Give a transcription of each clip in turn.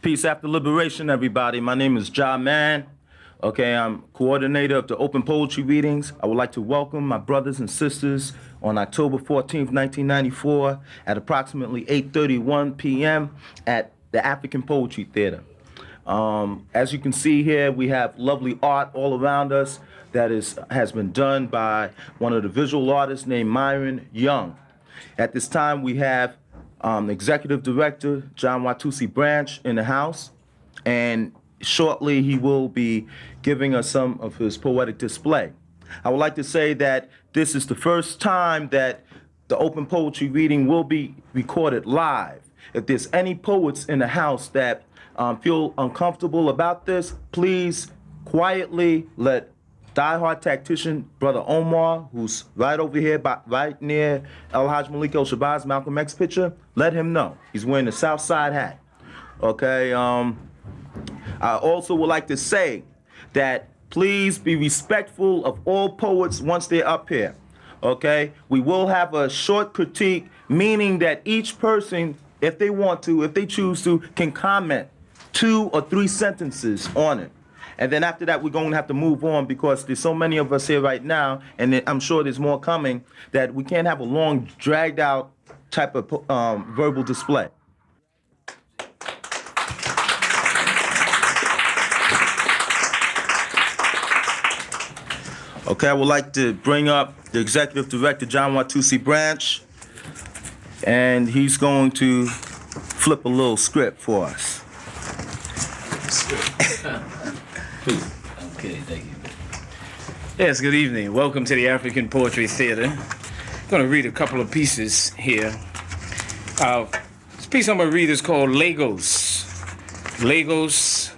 Peace after liberation, everybody. My name is Ja Man. Okay, I'm coordinator of the open poetry readings. I would like to welcome my brothers and sisters on October 14th, 1994 at approximately 8:31 p.m. at the African Poetry Theater. As you can see here, we have lovely art all around us that has been done by one of the visual artists named Myron Young. At this time, we have Executive Director John Watusi Branch in the house, and shortly he will be giving us some of his poetic display. I would like to say that this is the first time that the open poetry reading will be recorded live. If there's any poets in the house that feel uncomfortable about this, please quietly let diehard tactician Brother Omar, who's right over here, right near El Haj Malik El SHABAZZ Malcolm X picture, let him know. He's wearing the South Side hat. Okay. I also would like to say that please be respectful of all poets once they're up here. Okay. We will have a short critique, meaning that each person, if they want to, if they choose to, can comment 2 or 3 sentences on it. And then after that, we're going to have to move on because there's so many of us here right now, and I'm sure there's more coming, that we can't have a long, dragged-out type of verbal display. Okay, I would like to bring up the Executive Director, John Watusi Branch, and he's going to flip a little script for us. Okay, thank you. Yes, good evening. Welcome to the African Poetry Theater. I'm going to read a couple of pieces here. This piece I'm going to read is called Lagos. Lagos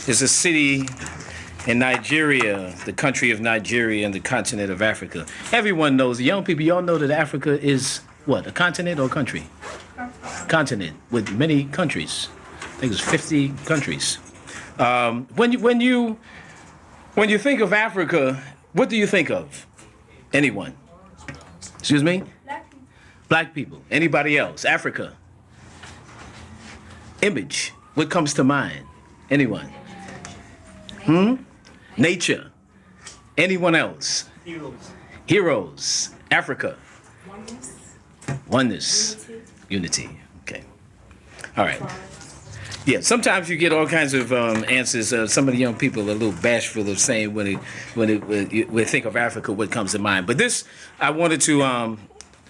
is a city in Nigeria, the country of Nigeria and the continent of Africa. Everyone knows, the young people, y'all know that Africa is what, a continent or a country? Continent with many countries. I think it's 50 countries. When you think of Africa, what do you think of? Anyone? Excuse me? Black people. Black people. Anybody else? Africa. Image. What comes to mind? Anyone? Nature. Anyone else? Heroes. Heroes. Africa. Oneness. Oneness. Unity. Unity. Okay. All right. Yeah, sometimes you get all kinds of answers. Some of the young people are a little bashful of saying when they think of Africa, what comes to mind. But this, I wanted to,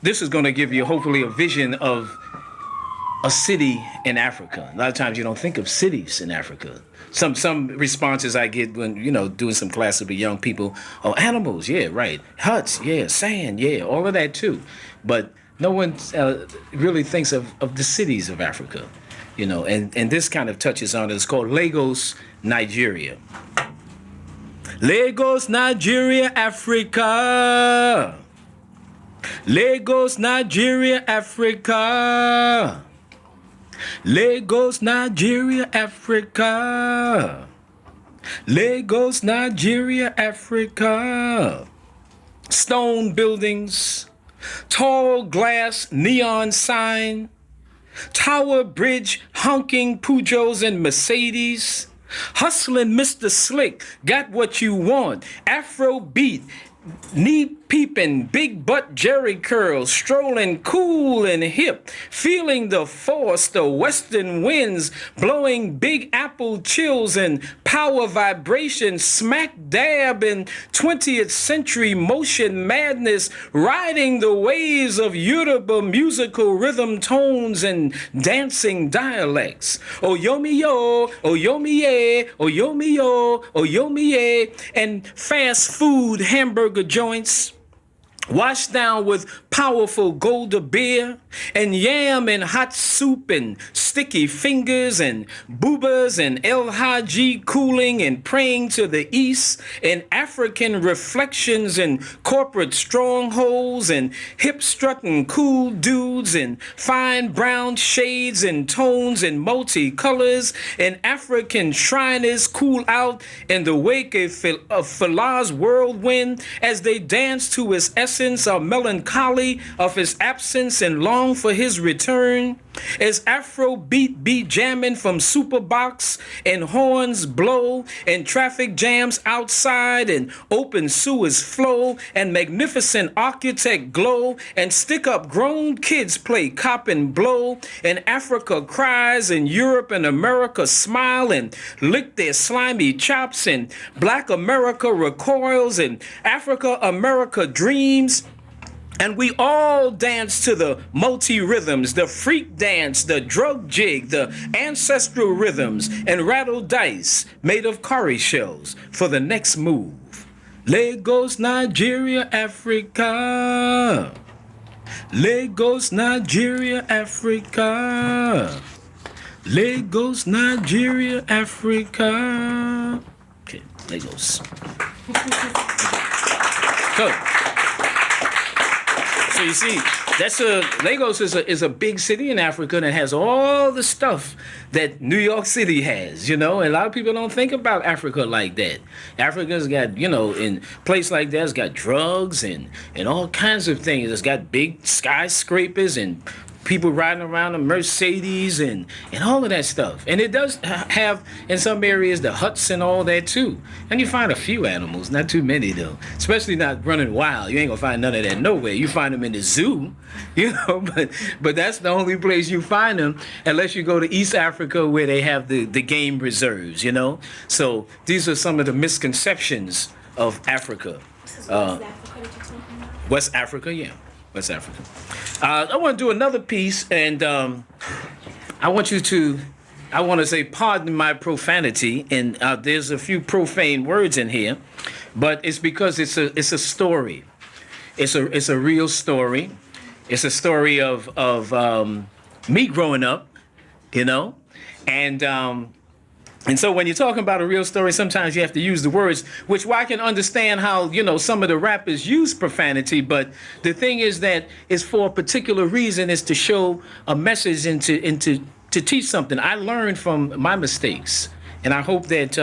this is going to give you hopefully a vision of a city in Africa. A lot of times you don't think of cities in Africa. Some responses I get when, doing some classes with young people, oh, animals, yeah, right. Huts, yeah, sand, yeah, all of that too. But no one really thinks of the cities of Africa. And this kind of touches on it. It's called Lagos, Nigeria. Lagos, Nigeria, Africa. Lagos, Nigeria, Africa. Lagos, Nigeria, Africa. Lagos, Nigeria, Africa. Stone buildings, tall glass neon sign, Tower Bridge, honking Peugeots and Mercedes, hustling Mr. Slick, got what you want, Afro beat, knee peeping, big butt Jerry curls, strolling cool and hip, feeling the force, the western winds, blowing Big Apple chills and power vibration, smack dab in 20th century motion madness, riding the waves of Yoruba musical rhythm tones and dancing dialects. Oyomi-yo, oyomi-ye, oyomi-yo, oyomi-ye, and fast food hamburger joints, washed down with powerful Golda beer and yam and hot soup and sticky fingers and boobas and El Haji cooling and praying to the east and African reflections and corporate strongholds and hip strutting cool dudes and fine brown shades and tones and multicolors and African shriners cool out in the wake of Falah's whirlwind as they dance to his essence of melancholy of his absence and long for his return. As Afro beat jamming from Superbox and horns blow and traffic jams outside and open sewers flow and magnificent architect glow and stick up grown kids play cop and blow and Africa cries and Europe and America smile and lick their slimy chops and Black America recoils and Africa America dreams. And we all dance to the multi-rhythms, the freak dance, the drug jig, the ancestral rhythms, and rattle dice made of cowrie shells for the next move. Lagos, Nigeria, Africa. Lagos, Nigeria, Africa. Lagos, Nigeria, Africa. Okay, Lagos. So you see, Lagos is a big city in Africa that has all the stuff that New York City has, and a lot of people don't think about Africa like that. Africa's got, in place like that, it's got drugs and all kinds of things. It's got big skyscrapers and people riding around in Mercedes and all of that stuff. And it does have, in some areas, the huts and all that, too. And you find a few animals, not too many, though. Especially not running wild. You ain't gonna find none of that nowhere. You find them in the zoo, but that's the only place you find them, unless you go to East Africa where they have the game reserves, So these are some of the misconceptions of Africa. West Africa, yeah. West Africa. I want to do another piece, and I want to say, pardon my profanity, and there's a few profane words in here, but it's because it's a story. It's a real story. It's a story of me growing up, and so when you're talking about a real story, sometimes you have to use the words, which I can understand how, some of the rappers use profanity. But the thing is that it's for a particular reason, is to show a message and to teach something. I learned from my mistakes. And I hope that,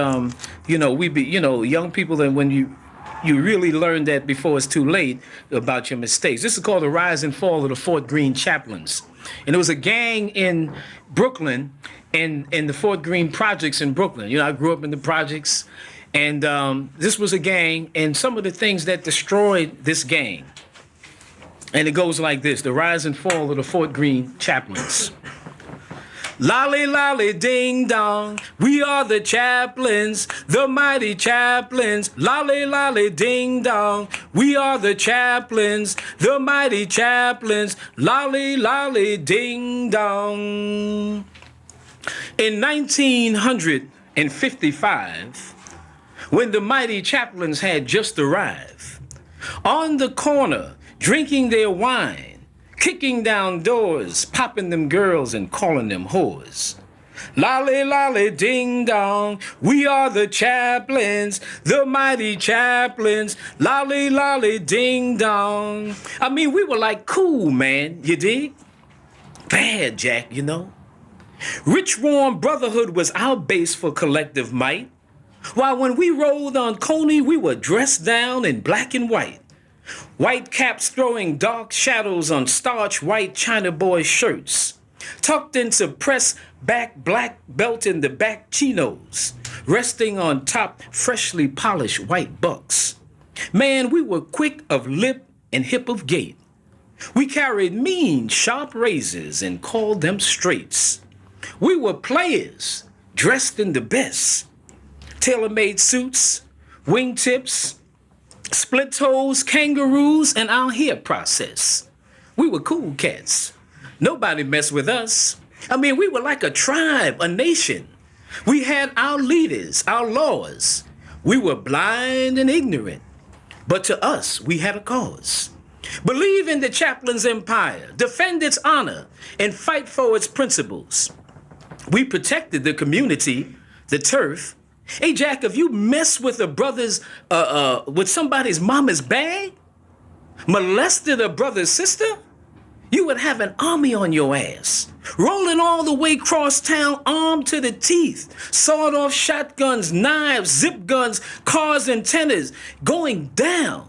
we be, young people, that when you really learn that before it's too late about your mistakes. This is called The Rise and Fall of the Fort Greene Chaplains. And it was a gang in Brooklyn, in the Fort Greene projects in Brooklyn. I grew up in the projects, and this was a gang, and some of the things that destroyed this gang. And it goes like this: The Rise and Fall of the Fort Greene Chaplains. Lolly, lolly, ding dong, we are the chaplains, the mighty chaplains. Lolly, lolly, ding dong, we are the chaplains, the mighty chaplains. Lolly, lolly, ding dong. In 1955, when the mighty chaplains had just arrived, on the corner, drinking their wine, kicking down doors, popping them girls and calling them whores. Lolly, lolly, ding dong, we are the chaplains, the mighty chaplains. Lolly, lolly, ding dong. I mean, we were like cool, man, you dig? Bad, Jack, Rich, warm brotherhood was our base for collective might. While when we rolled on Coney, we were dressed down in black and white. White caps throwing dark shadows on starch white China boy shirts. Tucked into press back black belt in the back chinos. Resting on top freshly polished white bucks. Man, we were quick of lip and hip of gait. We carried mean, sharp razors and called them straights. We were players, dressed in the best. Tailor-made suits, wingtips, split toes, kangaroos, and our hair process. We were cool cats. Nobody messed with us. I mean, we were like a tribe, a nation. We had our leaders, our laws. We were blind and ignorant. But to us, we had a cause. Believe in the chaplain's empire, defend its honor, and fight for its principles. We protected the community, the turf. Hey, Jack, if you mess with a brother's, with somebody's mama's bag, molested a brother's sister, you would have an army on your ass, rolling all the way cross town, armed to the teeth, sawed-off shotguns, knives, zip guns, cars, and tenors, going down.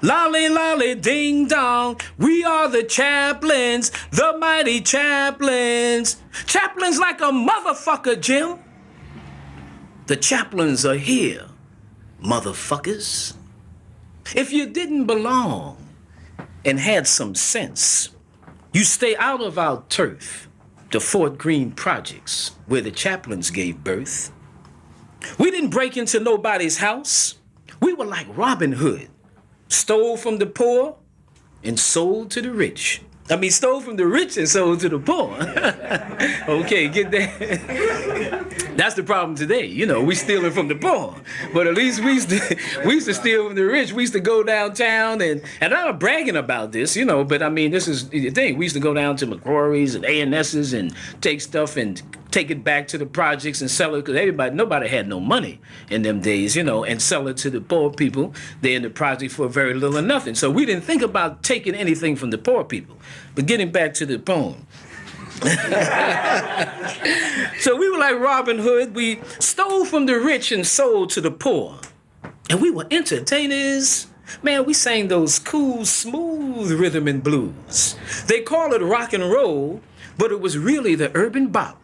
Lolly, lolly, ding dong. We are the chaplains, the mighty chaplains. Chaplains like a motherfucker, Jim. The chaplains are here, motherfuckers. If you didn't belong and had some sense, you stay out of our turf, the Fort Greene projects, where the chaplains gave birth. We didn't break into nobody's house. We were like Robin Hood, stole from the poor and sold to the rich. I mean, stole from the rich and sold to the poor. Okay, get that. That's the problem today. You know, we stealing from the poor. But at least we used to steal from the rich. We used to go downtown and I'm not bragging about this, you know, but I mean, this is the thing. We used to go down to McCrory's and A&S's and take stuff and take it back to the projects and sell it, because nobody had no money in them days, you know, and sell it to the poor people. They're in the project for very little or nothing. So we didn't think about taking anything from the poor people. But getting back to the poem. So we were like Robin Hood. We stole from the rich and sold to the poor. And we were entertainers. Man, we sang those cool, smooth rhythm and blues. They call it rock and roll, but it was really the urban bop.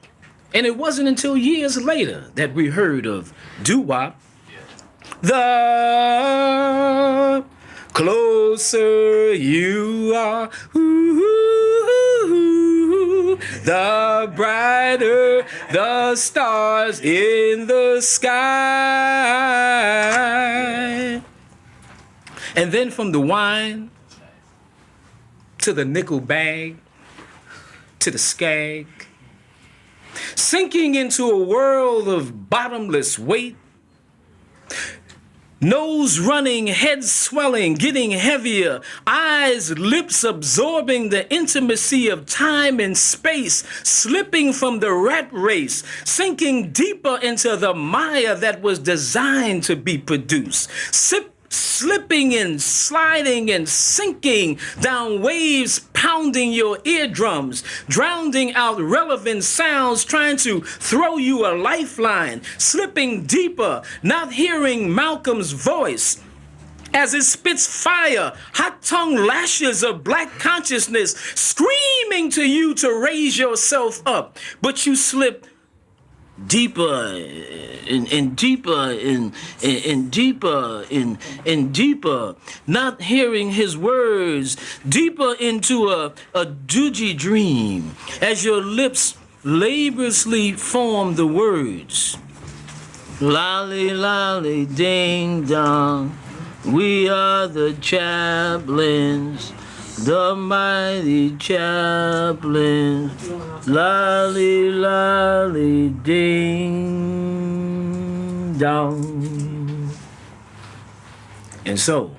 And it wasn't until years later that we heard of doo-wop. The closer you are, ooh, the brighter the stars in the sky. And then from the wine to the nickel bag to the skag, sinking into a world of bottomless weight, nose running, head swelling, getting heavier, eyes, lips absorbing the intimacy of time and space, slipping from the rat race, sinking deeper into the mire that was designed to be produced, slipping and sliding and sinking down waves, pounding your eardrums, drowning out relevant sounds, trying to throw you a lifeline, slipping deeper, not hearing Malcolm's voice as it spits fire, hot-tongued lashes of black consciousness, screaming to you to raise yourself up, but you slip deeper and deeper and deeper and deeper, not hearing his words, deeper into a doogie dream as your lips laboriously form the words. Lolly, lolly, ding dong, we are the chaplains, the mighty chaplain, lolly, lolly, ding dong. And so,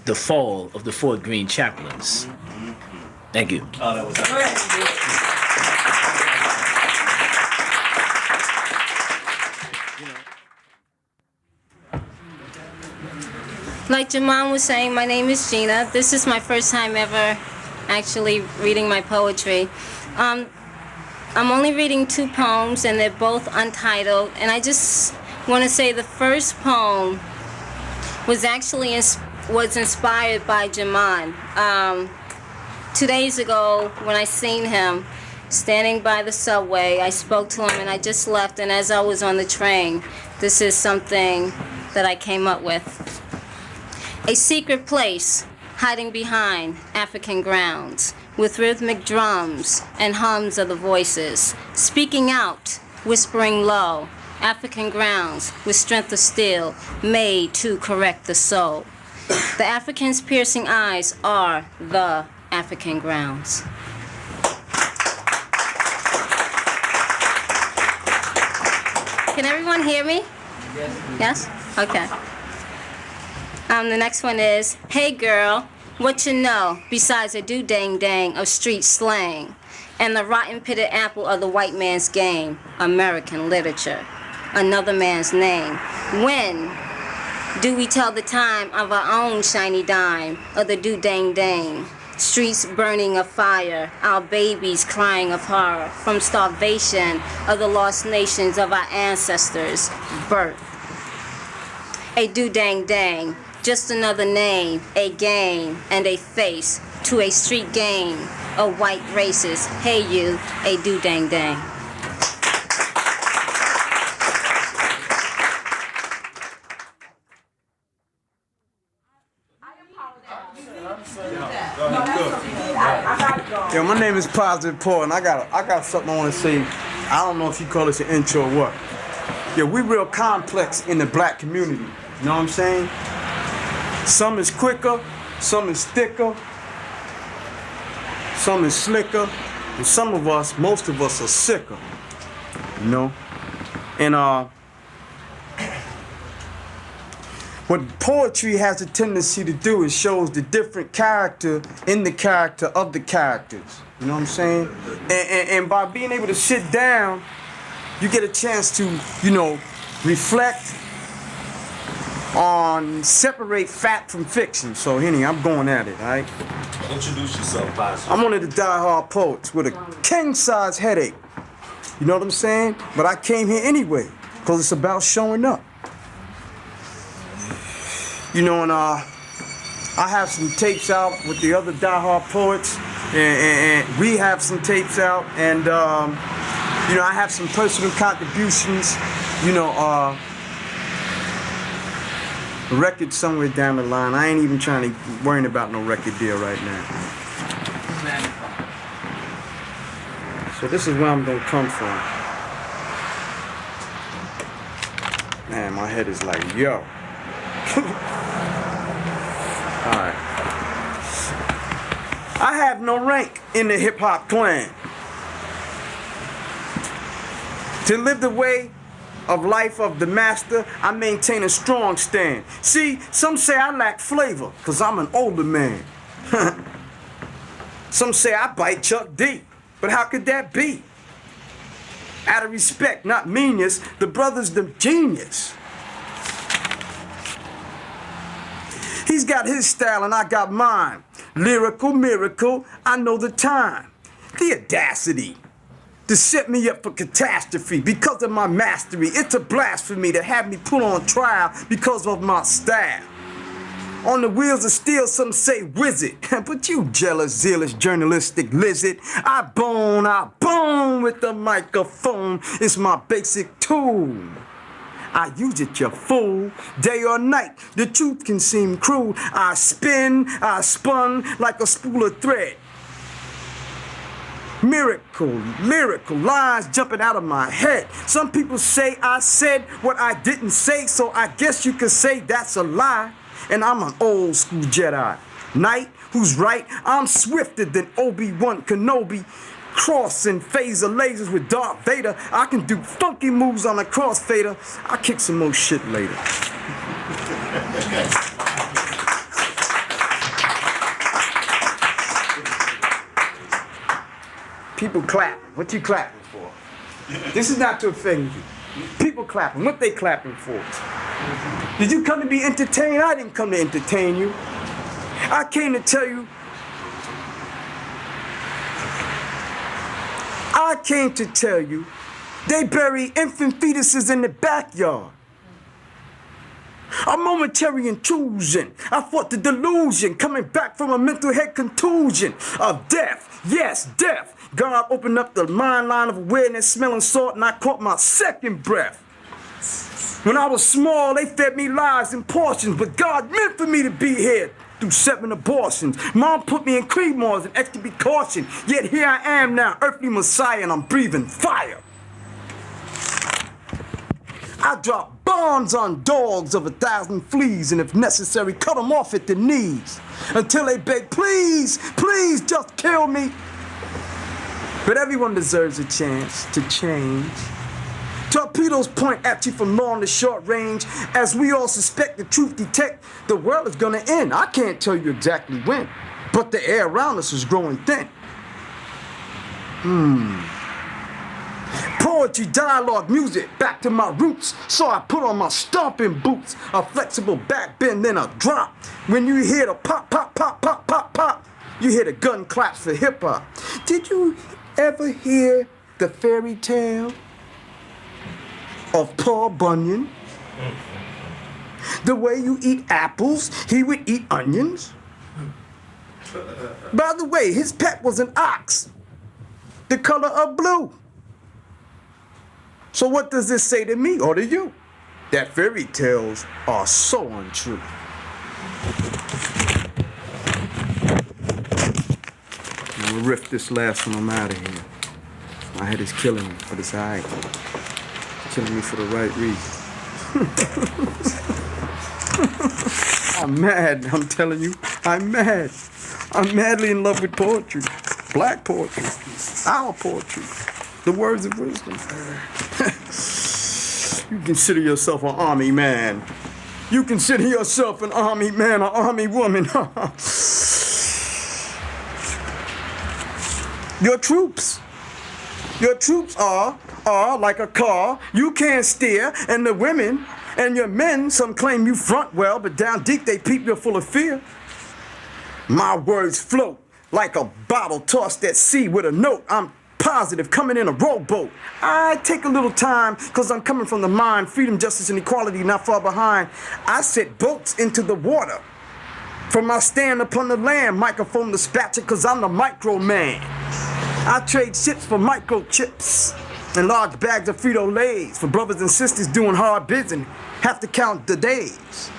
the fall of the Fort Greene chaplains. Thank you. Oh, that was Like Jamon was saying, my name is Gina. This is my first time ever actually reading my poetry. I'm only reading 2 poems, and they're both untitled. And I just want to say the first poem was actually inspired by Jamon. 2 days ago, when I seen him standing by the subway, I spoke to him, and I just left. And as I was on the train, this is something that I came up with. A secret place hiding behind African grounds, with rhythmic drums and hums of the voices, speaking out, whispering low, African grounds with strength of steel, made to correct the soul. The African's piercing eyes are the African grounds. Can everyone hear me? Yes? Okay. The next one is, hey girl, what you know besides a do-dang-dang of street slang and the rotten pitted apple of the white man's game, American literature, another man's name. When do we tell the time of our own shiny dime of the do-dang-dang? Streets burning of fire, our babies crying of horror from starvation of the lost nations of our ancestors' birth. A do-dang-dang just another name, a game, and a face to a street game of white racists. Hey you, a do dang dang. Yo, my name is Positive Paul, and I got something I want to say. I don't know if you call this an intro or what. Yeah, we real complex in the black community. You know what I'm saying? Some is quicker, some is thicker, some is slicker, and some of us, most of us, are sicker. You know? And what poetry has a tendency to do is shows the different character in the character of the characters. You know what I'm saying? And by being able to sit down, you get a chance to, you know, reflect on, separate fact from fiction. So, Henny, I'm going at it, all right? Introduce yourself, Boss. I'm one of the die-hard poets with a king-size headache. You know what I'm saying? But I came here anyway, because it's about showing up. You know, and I have some tapes out with the other die-hard poets, and we have some tapes out, and you know, I have some personal contributions. You know, a record somewhere down the line. I ain't even worrying about no record deal right now. So this is where I'm gonna come from. Man, my head is like, yo. Alright. I have no rank in the hip-hop clan. To live the way of life of the master, I maintain a strong stand. See, some say I lack flavor, cause I'm an older man. Some say I bite Chuck D, but how could that be? Out of respect, not meanness, the brother's the genius. He's got his style and I got mine. Lyrical miracle, I know the time. The audacity to set me up for catastrophe because of my mastery. It's a blasphemy to have me put on trial because of my style. On the wheels of steel, some say wizard, but you jealous, zealous, journalistic lizard. I bone with the microphone. It's my basic tool. I use it, you fool. Day or night, the truth can seem cruel. I spun like a spool of thread. Miracle, lyrical lines jumping out of my head. Some people say I said what I didn't say, so I guess you could say that's a lie. And I'm an old school Jedi Knight who's right. I'm swifter than Obi-Wan Kenobi. Crossing phaser lasers with Darth Vader. I can do funky moves on a crossfader. I'll kick some more shit later. People clap. What you clapping for? This is not to offend you. People clapping. What they clapping for? Did you come to be entertained? I didn't come to entertain you. I came to tell you. I came to tell you they bury infant fetuses in the backyard. A momentary intrusion. I fought the delusion, coming back from a mental head contusion of death. Yes, death. God opened up the mind line of awareness, smelling salt, and I caught my second breath. When I was small, they fed me lies in portions, but God meant for me to be here through 7 abortions. Mom put me in Creedmoors and extra precaution, yet here I am now, earthly messiah, and I'm breathing fire. I drop bombs on dogs of 1,000 fleas, and if necessary, cut them off at the knees until they beg, please, please just kill me. But everyone deserves a chance to change. Torpedoes point at you from long to short range. As we all suspect the truth detect, the world is gonna end. I can't tell you exactly when, but the air around us is growing thin. Poetry, dialogue, music, back to my roots. So I put on my stomping boots, a flexible back bend, then a drop. When you hear the pop, pop, pop, pop, pop, pop, you hear the gun claps for hip hop. Did you ever hear the fairy tale of Paul Bunyan? The way you eat apples, he would eat onions. By the way, his pet was an ox, the color of blue. So what does this say to me or to you? That fairy tales are so untrue. I'm gonna riff this last one, I'm out of here. My head is killing me, but it's all right. Killing me for the right reason. I'm mad, I'm telling you, I'm mad. I'm madly in love with poetry. Black poetry, our poetry, the words of wisdom. You consider yourself an army man. You consider yourself an army man, an army woman. Your troops are like a car you can't steer, and the women and your men, some claim you front well, but down deep they peep you're full of fear. My words float like a bottle tossed at sea with a note. I'm positive, coming in a rowboat. I take a little time, cause I'm coming from the mind. Freedom, justice, and equality not far behind. I set boats into the water. From my stand upon the land, microphone dispatcher, cause I'm the micro man. I trade ships for microchips and large bags of Frito-Lays for brothers and sisters doing hard bids and have to count the days.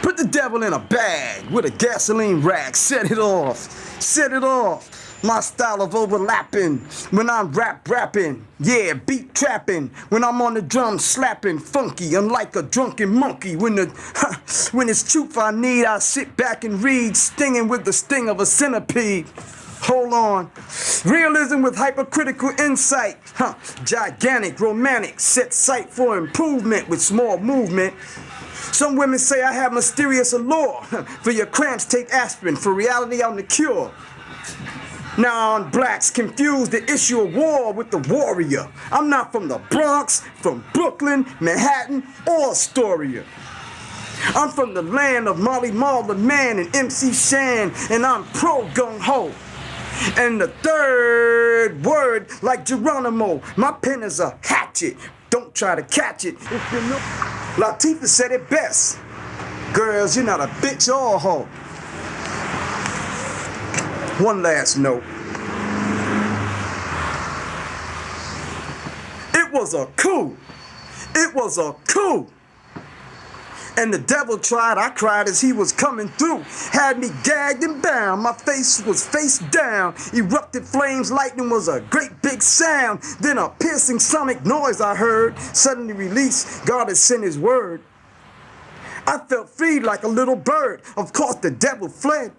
Put the devil in a bag with a gasoline rag, set it off. My style of overlapping when I'm rapping, yeah, beat trapping. When I'm on the drum slapping, funky, unlike a drunken monkey. When it's truth I need, I sit back and read, stinging with the sting of a centipede. Hold on, realism with hypercritical insight, gigantic, romantic, set sight for improvement with small movement. Some women say I have mysterious allure. For your cramps, take aspirin. For reality, I'm the cure. Now on blacks, confuse the issue of war with the warrior. I'm not from the Bronx, from Brooklyn, Manhattan, or Astoria. I'm from the land of Molly Mall, the man, and MC Shan, and I'm pro-gung-ho. And the third word, like Geronimo, my pen is a hatchet. Don't try to catch it. If you know, Latifah said it best. Girls, you're not a bitch or a hoe. One last note. It was a coup. It was a coup. And the devil tried, I cried as he was coming through. Had me gagged and bound, my face was face down. Erupted flames, lightning was a great big sound. Then a piercing sonic noise I heard. Suddenly released, God had sent his word. I felt freed like a little bird. Of course the devil fled.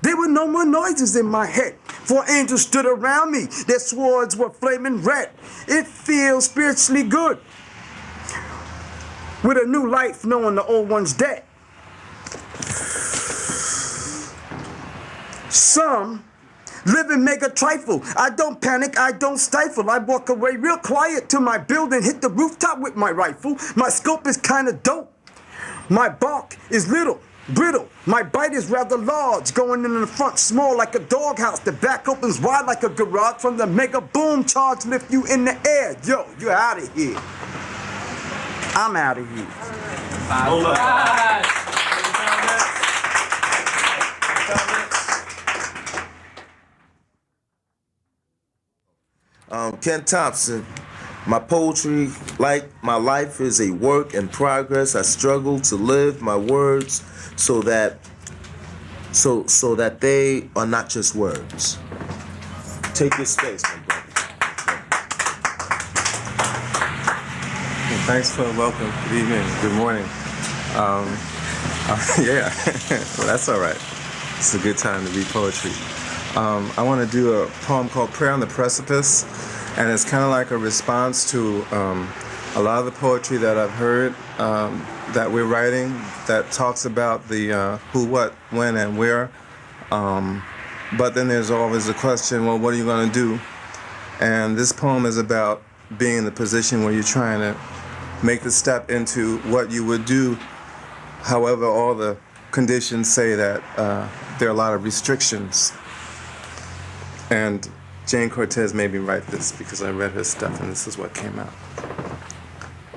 There were no more noises in my head. 4 angels stood around me. Their swords were flaming red. It feels spiritually good. With a new life, knowing the old one's dead. Some live and make a trifle. I don't panic, I don't stifle. I walk away real quiet to my building, hit the rooftop with my rifle. My scope is kinda dope. My bark is little, brittle. My bite is rather large, going in the front small like a doghouse. The back opens wide like a garage. From the mega boom charge lift you in the air. Yo, you're out of here. I'm out of here. Hold up. Ken Thompson. My poetry, like my life, is a work in progress. I struggle to live my words so that they are not just words. Take your space, my brother. Thanks for the welcome. Good evening. Good morning. Yeah, well, that's all right. It's a good time to read poetry. I want to do a poem called Prayer on the Precipice, and it's kind of like a response to a lot of the poetry that I've heard that we're writing that talks about the who, what, when, and where. But then there's always the question, well, what are you going to do? And this poem is about being in the position where you're trying to make the step into what you would do. However, all the conditions say that there are a lot of restrictions. And Jane Cortez made me write this because I read her stuff and this is what came out.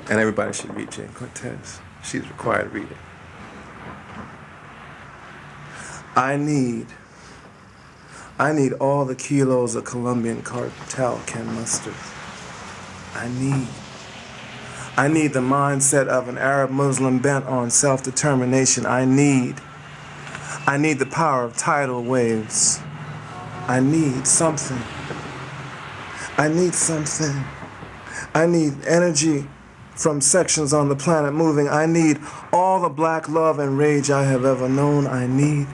And everybody should read Jane Cortez. She's required reading. I need all the kilos a Colombian cartel can muster. I need the mindset of an Arab Muslim bent on self-determination. I need the power of tidal waves. I need something. I need energy from sections on the planet moving. I need all the black love and rage I have ever known. I need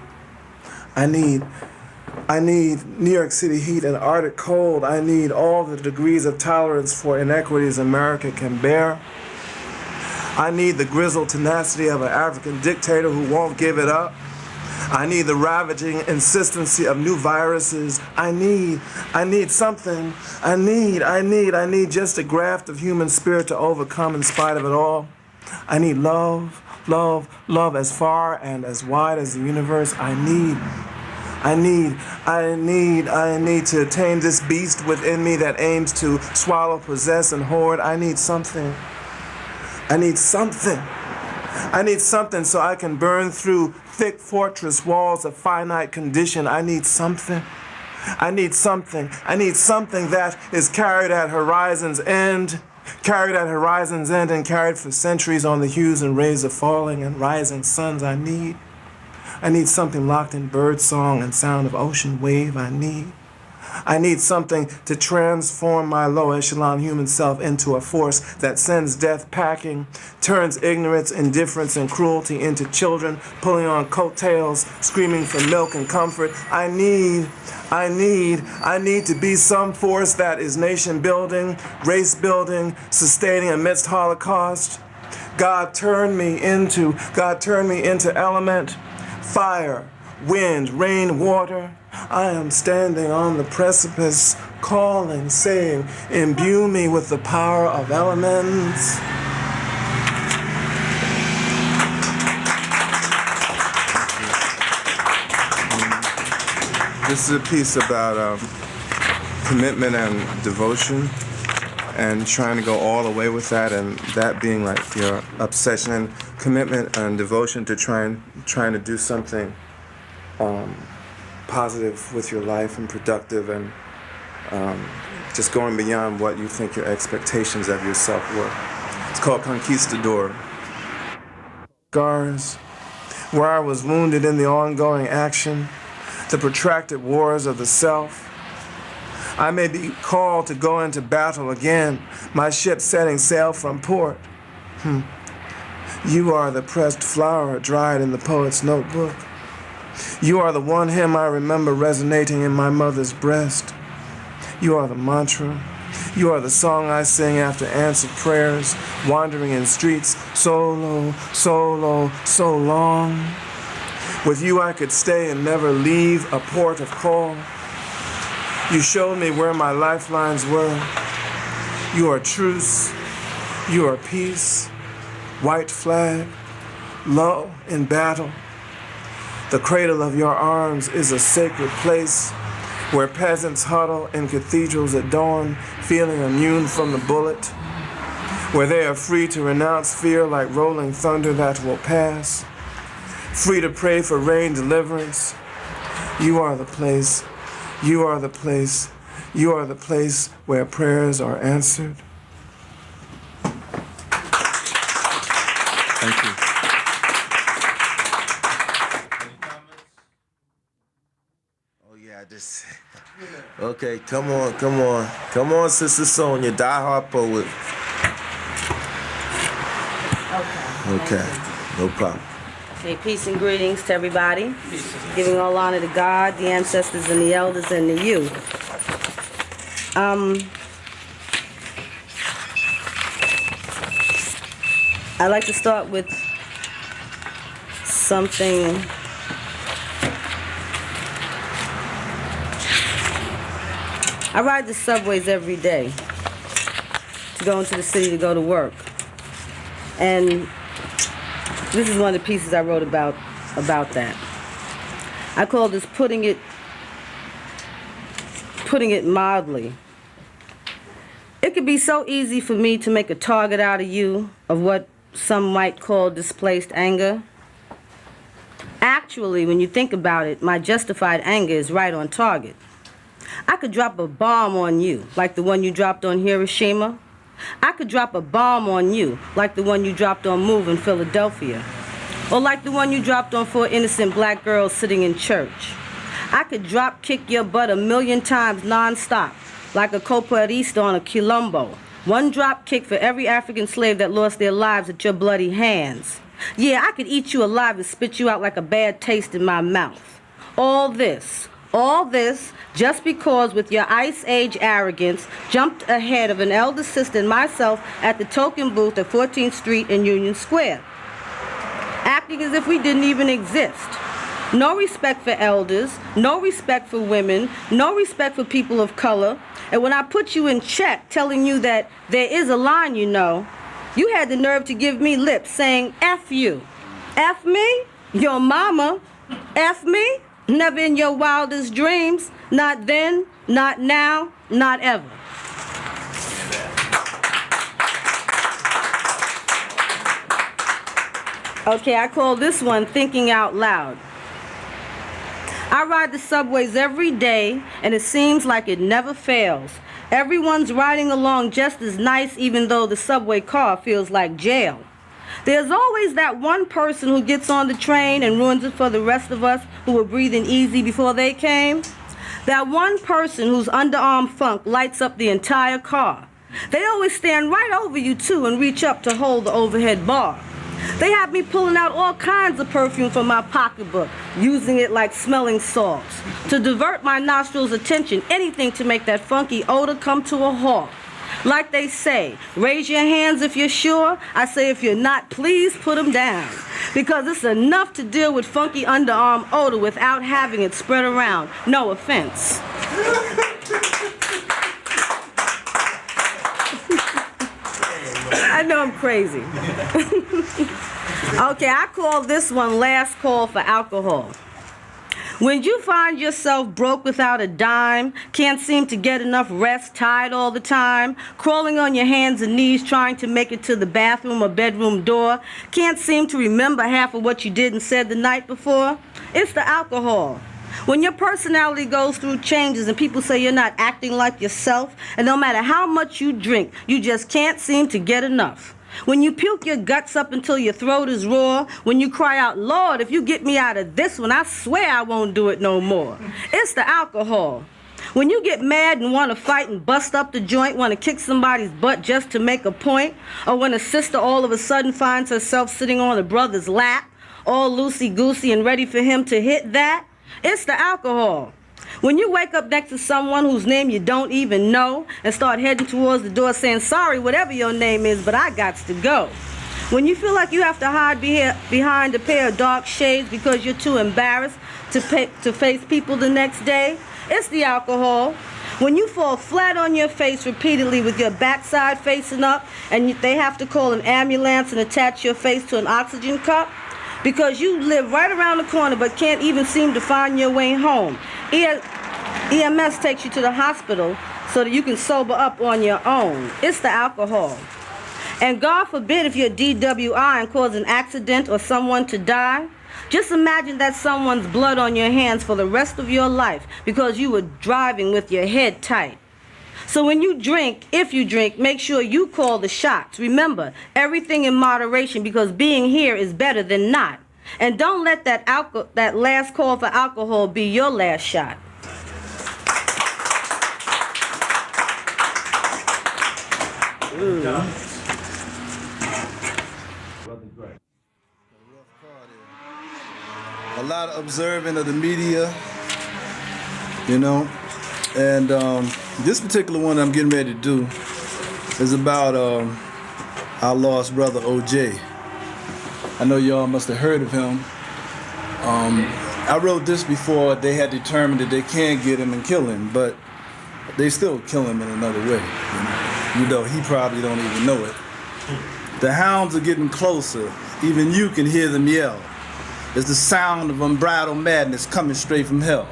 New York City heat and Arctic cold. I need all the degrees of tolerance for inequities America can bear. I need the grizzled tenacity of an African dictator who won't give it up. I need the ravaging insistency of new viruses. I need something. I need just a graft of human spirit to overcome in spite of it all. I need love as far and as wide as the universe. I need to tame this beast within me that aims to swallow, possess, and hoard. I need something so I can burn through thick fortress walls of finite condition. I need something that is carried at horizon's end and carried for centuries on the hues and rays of falling and rising suns. I need something locked in bird song and sound of ocean wave. I need something to transform my low echelon human self into a force that sends death packing, turns ignorance, indifference, and cruelty into children pulling on coattails, screaming for milk and comfort. I need to be some force that is nation building, race building, sustaining amidst Holocaust. God turn me into element, fire, wind, rain, water. I am standing on the precipice, calling, saying, imbue me with the power of elements. This is a piece about commitment and devotion, and trying to go all the way with that, and that being like your obsession, and commitment and devotion to trying to do something positive with your life and productive, and just going beyond what you think your expectations of yourself were. It's called Conquistador. Scars, where I was wounded in the ongoing action, the protracted wars of the self. I may be called to go into battle again, my ship setting sail from port. You are the pressed flower dried in the poet's notebook. You are the one hymn I remember resonating in my mother's breast. You are the mantra. You are the song I sing after answered prayers, wandering in streets so low, so low, so long. With you I could stay and never leave a port of call. You showed me where my lifelines were. You are truce. You are peace. White flag. Low in battle. The cradle of your arms is a sacred place where peasants huddle in cathedrals at dawn, feeling immune from the bullet, where they are free to renounce fear like rolling thunder that will pass, free to pray for rain deliverance. You are the place. You are the place. You are the place where prayers are answered. Thank you. Okay, come on, Sister Sonia, diehard poet. Okay, no problem. Okay, peace and greetings to everybody. Giving all honor to God, the ancestors, and the elders, and the youth. I'd like to start with something. I ride the subways every day to go into the city to go to work. And this is one of the pieces I wrote about that. I call this putting it mildly. It could be so easy for me to make a target out of you of what some might call displaced anger. Actually, when you think about it, my justified anger is right on target. I could drop a bomb on you, like the one you dropped on Hiroshima. I could drop a bomb on you, like the one you dropped on Move in Philadelphia. Or like the one you dropped on 4 innocent black girls sitting in church. I could drop kick your butt 1,000,000 times non-stop, like a coparista on a quilombo. One drop kick for every African slave that lost their lives at your bloody hands. Yeah, I could eat you alive and spit you out like a bad taste in my mouth. All this, just because with your Ice Age arrogance jumped ahead of an elder sister and myself at the token booth at 14th Street and Union Square, acting as if we didn't even exist. No respect for elders, no respect for women, no respect for people of color. And when I put you in check telling you that there is a line, you know, you had the nerve to give me lip saying, F you. F me? Your mama? F me? Never in your wildest dreams. Not then, not now, not ever. Okay, I call this one Thinking Out Loud. I ride the subways every day, and it seems like it never fails. Everyone's riding along just as nice, even though the subway car feels like jail. There's always that one person who gets on the train and ruins it for the rest of us who were breathing easy before they came. That one person whose underarm funk lights up the entire car. They always stand right over you, too, and reach up to hold the overhead bar. They have me pulling out all kinds of perfume from my pocketbook, using it like smelling salts. To divert my nostrils' attention, anything to make that funky odor come to a halt. Like they say, raise your hands if you're sure. I say if you're not, please put them down. Because it's enough to deal with funky underarm odor without having it spread around. No offense. I know I'm crazy. Okay, I call this one Last Call for Alcohol. When you find yourself broke without a dime, can't seem to get enough rest, tired all the time, crawling on your hands and knees trying to make it to the bathroom or bedroom door, can't seem to remember half of what you did and said the night before, it's the alcohol. When your personality goes through changes and people say you're not acting like yourself, and no matter how much you drink, you just can't seem to get enough. When you puke your guts up until your throat is raw, when you cry out, Lord, if you get me out of this one, I swear I won't do it no more. It's the alcohol. When you get mad and want to fight and bust up the joint, want to kick somebody's butt just to make a point, or when a sister all of a sudden finds herself sitting on a brother's lap, all loosey-goosey and ready for him to hit that, it's the alcohol. When you wake up next to someone whose name you don't even know and start heading towards the door saying, sorry, whatever your name is, but I gots to go. When you feel like you have to hide behind a pair of dark shades because you're too embarrassed to face people the next day, it's the alcohol. When you fall flat on your face repeatedly with your backside facing up and they have to call an ambulance and attach your face to an oxygen cup, because you live right around the corner but can't even seem to find your way home. EMS takes you to the hospital so that you can sober up on your own. It's the alcohol. And God forbid if you're DWI and cause an accident or someone to die, just imagine that someone's blood on your hands for the rest of your life because you were driving with your head tight. So when you drink, if you drink, make sure you call the shots. Remember, everything in moderation because being here is better than not. And don't let that last call for alcohol be your last shot. A lot of observing of the media, you know, and this particular one I'm getting ready to do is about our lost brother OJ. I know y'all must have heard of him. I wrote this before they had determined that they can't get him and kill him, but they still kill him in another way. You know, he probably don't even know it. The hounds are getting closer. Even you can hear them yell. It's the sound of unbridled madness coming straight from hell.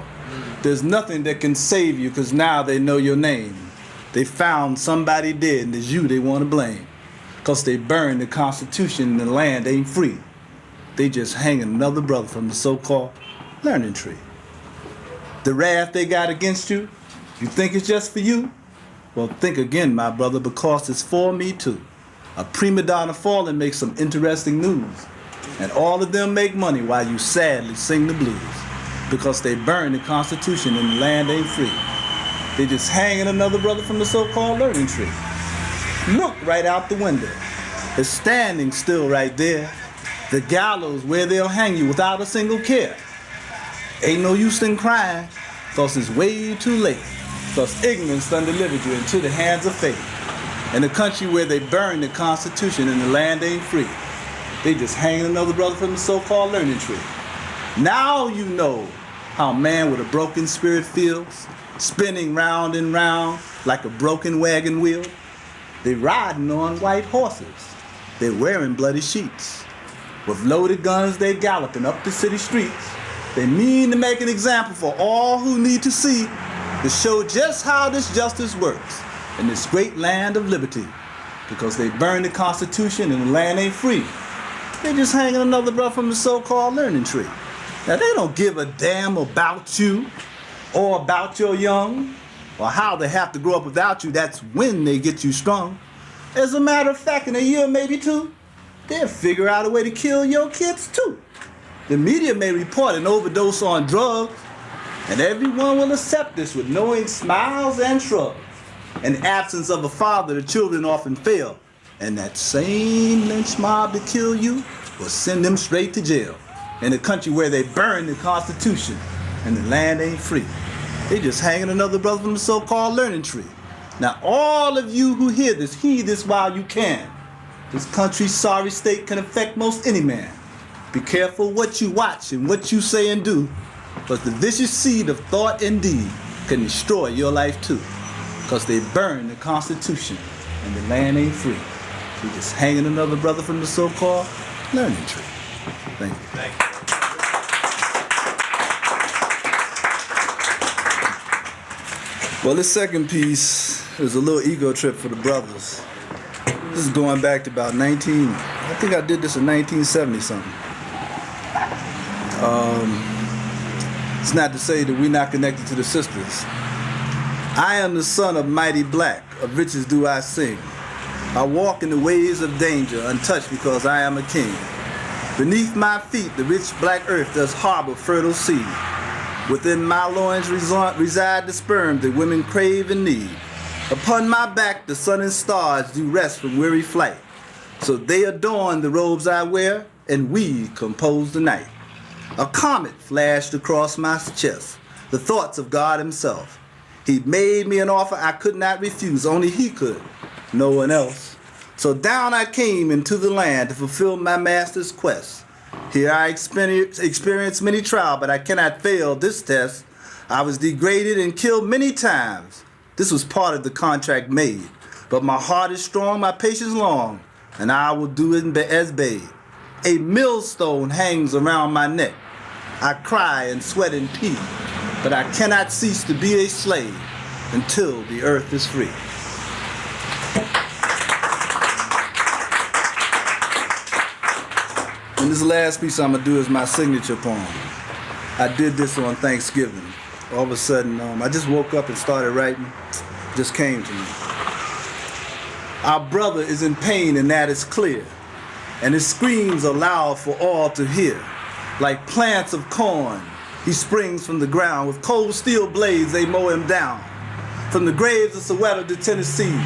There's nothing that can save you because now they know your name. They found somebody dead and it's you they want to blame. because they burned the Constitution and the land ain't free. They just hanging another brother from the so-called learning tree. The wrath they got against you, you think it's just for you? Well, think again, my brother, because it's for me too. A prima donna fallen makes some interesting news, and all of them make money while you sadly sing the blues, because they burn the Constitution and the land ain't free. They just hanging another brother from the so-called learning tree. Look right out the window. It's standing still right there. The gallows where they'll hang you without a single care. Ain't no use in crying, cause it's way too late. Cause ignorance done delivered you into the hands of fate. In a country where they burn the Constitution and the land ain't free. They just hanging another brother from the so-called learning tree. Now you know how a man with a broken spirit feels, spinning round and round like a broken wagon wheel. They riding on white horses. They wearing bloody sheets. With loaded guns, they galloping up the city streets. They mean to make an example for all who need to see, to show just how this justice works in this great land of liberty. Because they burn the Constitution and the land ain't free. They just hanging another brother from the so-called learning tree. Now they don't give a damn about you or about your young or how they have to grow up without you. That's when they get you strong. As a matter of fact, in a year, maybe two, they'll figure out a way to kill your kids too. The media may report an overdose on drugs, and everyone will accept this with knowing smiles and shrugs. In absence of a father, the children often fail, and that same lynch mob to kill you will send them straight to jail. In a country where they burn the Constitution and the land ain't free. They just hanging another brother from the so-called learning tree. Now all of you who hear this, heed this while you can. This country's sorry state can affect most any man. Be careful what you watch and what you say and do, but the vicious seed of thought and deed can destroy your life too, because they burn the Constitution and the land ain't free. They just hanging another brother from the so-called learning tree. Thank you. Thank you. Well, this second piece is a little ego trip for the brothers. This is going back to about I think I did this in 1970 something. It's not to say that we're not connected to the sisters. I am the son of mighty black, of riches do I sing. I walk in the ways of danger, untouched because I am a king. Beneath my feet, the rich black earth does harbor fertile seed. Within my loins reside the sperm that women crave and need. Upon my back, the sun and stars do rest from weary flight. So they adorn the robes I wear, and we compose the night. A comet flashed across my chest, the thoughts of God himself. He made me an offer I could not refuse, only he could, no one else. So down I came into the land to fulfill my master's quest. Here I experienced many trials, but I cannot fail this test. I was degraded and killed many times. This was part of the contract made. But my heart is strong, my patience long, and I will do it as bade. A millstone hangs around my neck. I cry and sweat and pee, but I cannot cease to be a slave until the earth is free. And this last piece I'm gonna do is my signature poem. I did this on Thanksgiving. All of a sudden, I just woke up and started writing. It just came to me. Our brother is in pain, and that is clear. And his screams are loud for all to hear. Like plants of corn, he springs from the ground. With cold steel blades, they mow him down. From the graves of Soweto to Tennessee,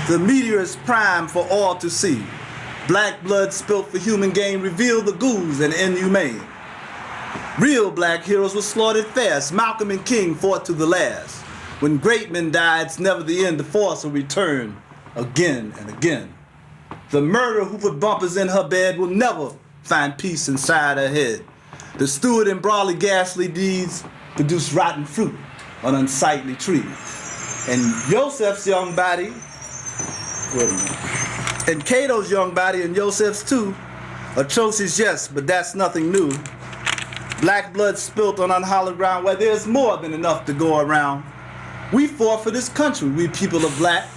the meteor is primed for all to see. Black blood spilt for human gain revealed the ghouls and inhumane. Real black heroes were slaughtered fast. Malcolm and King fought to the last. When great men died, it's never the end. The force will return again and again. The murderer who put bumpers in her bed will never find peace inside her head. The steward and brawly ghastly deeds produce rotten fruit on unsightly trees. And Joseph's young body, wait a minute, and Cato's young body and Joseph's too, atrocious yes, but that's nothing new. Black blood spilt on unhallowed ground where there's more than enough to go around. We fought for this country, we people of black.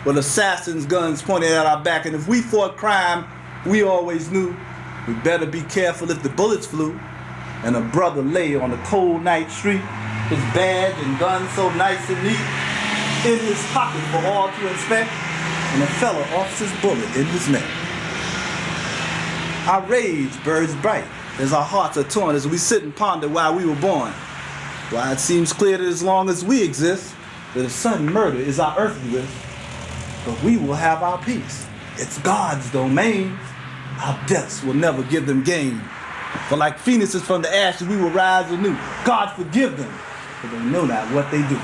with assassins' guns pointed at our back. And if we fought crime, we always knew we better be careful if the bullets flew. And a brother lay on a cold night street, his badge and gun so nice and neat, in his pocket for all to inspect, and a fellow officer's bullet in his neck. Our rage burns bright as our hearts are torn as we sit and ponder why we were born. Why it seems clear that as long as we exist, that a sudden murder is our earthly wish, but we will have our peace. It's God's domain. Our deaths will never give them gain. For like phoenixes from the ashes, we will rise anew. God forgive them, for they know not what they do.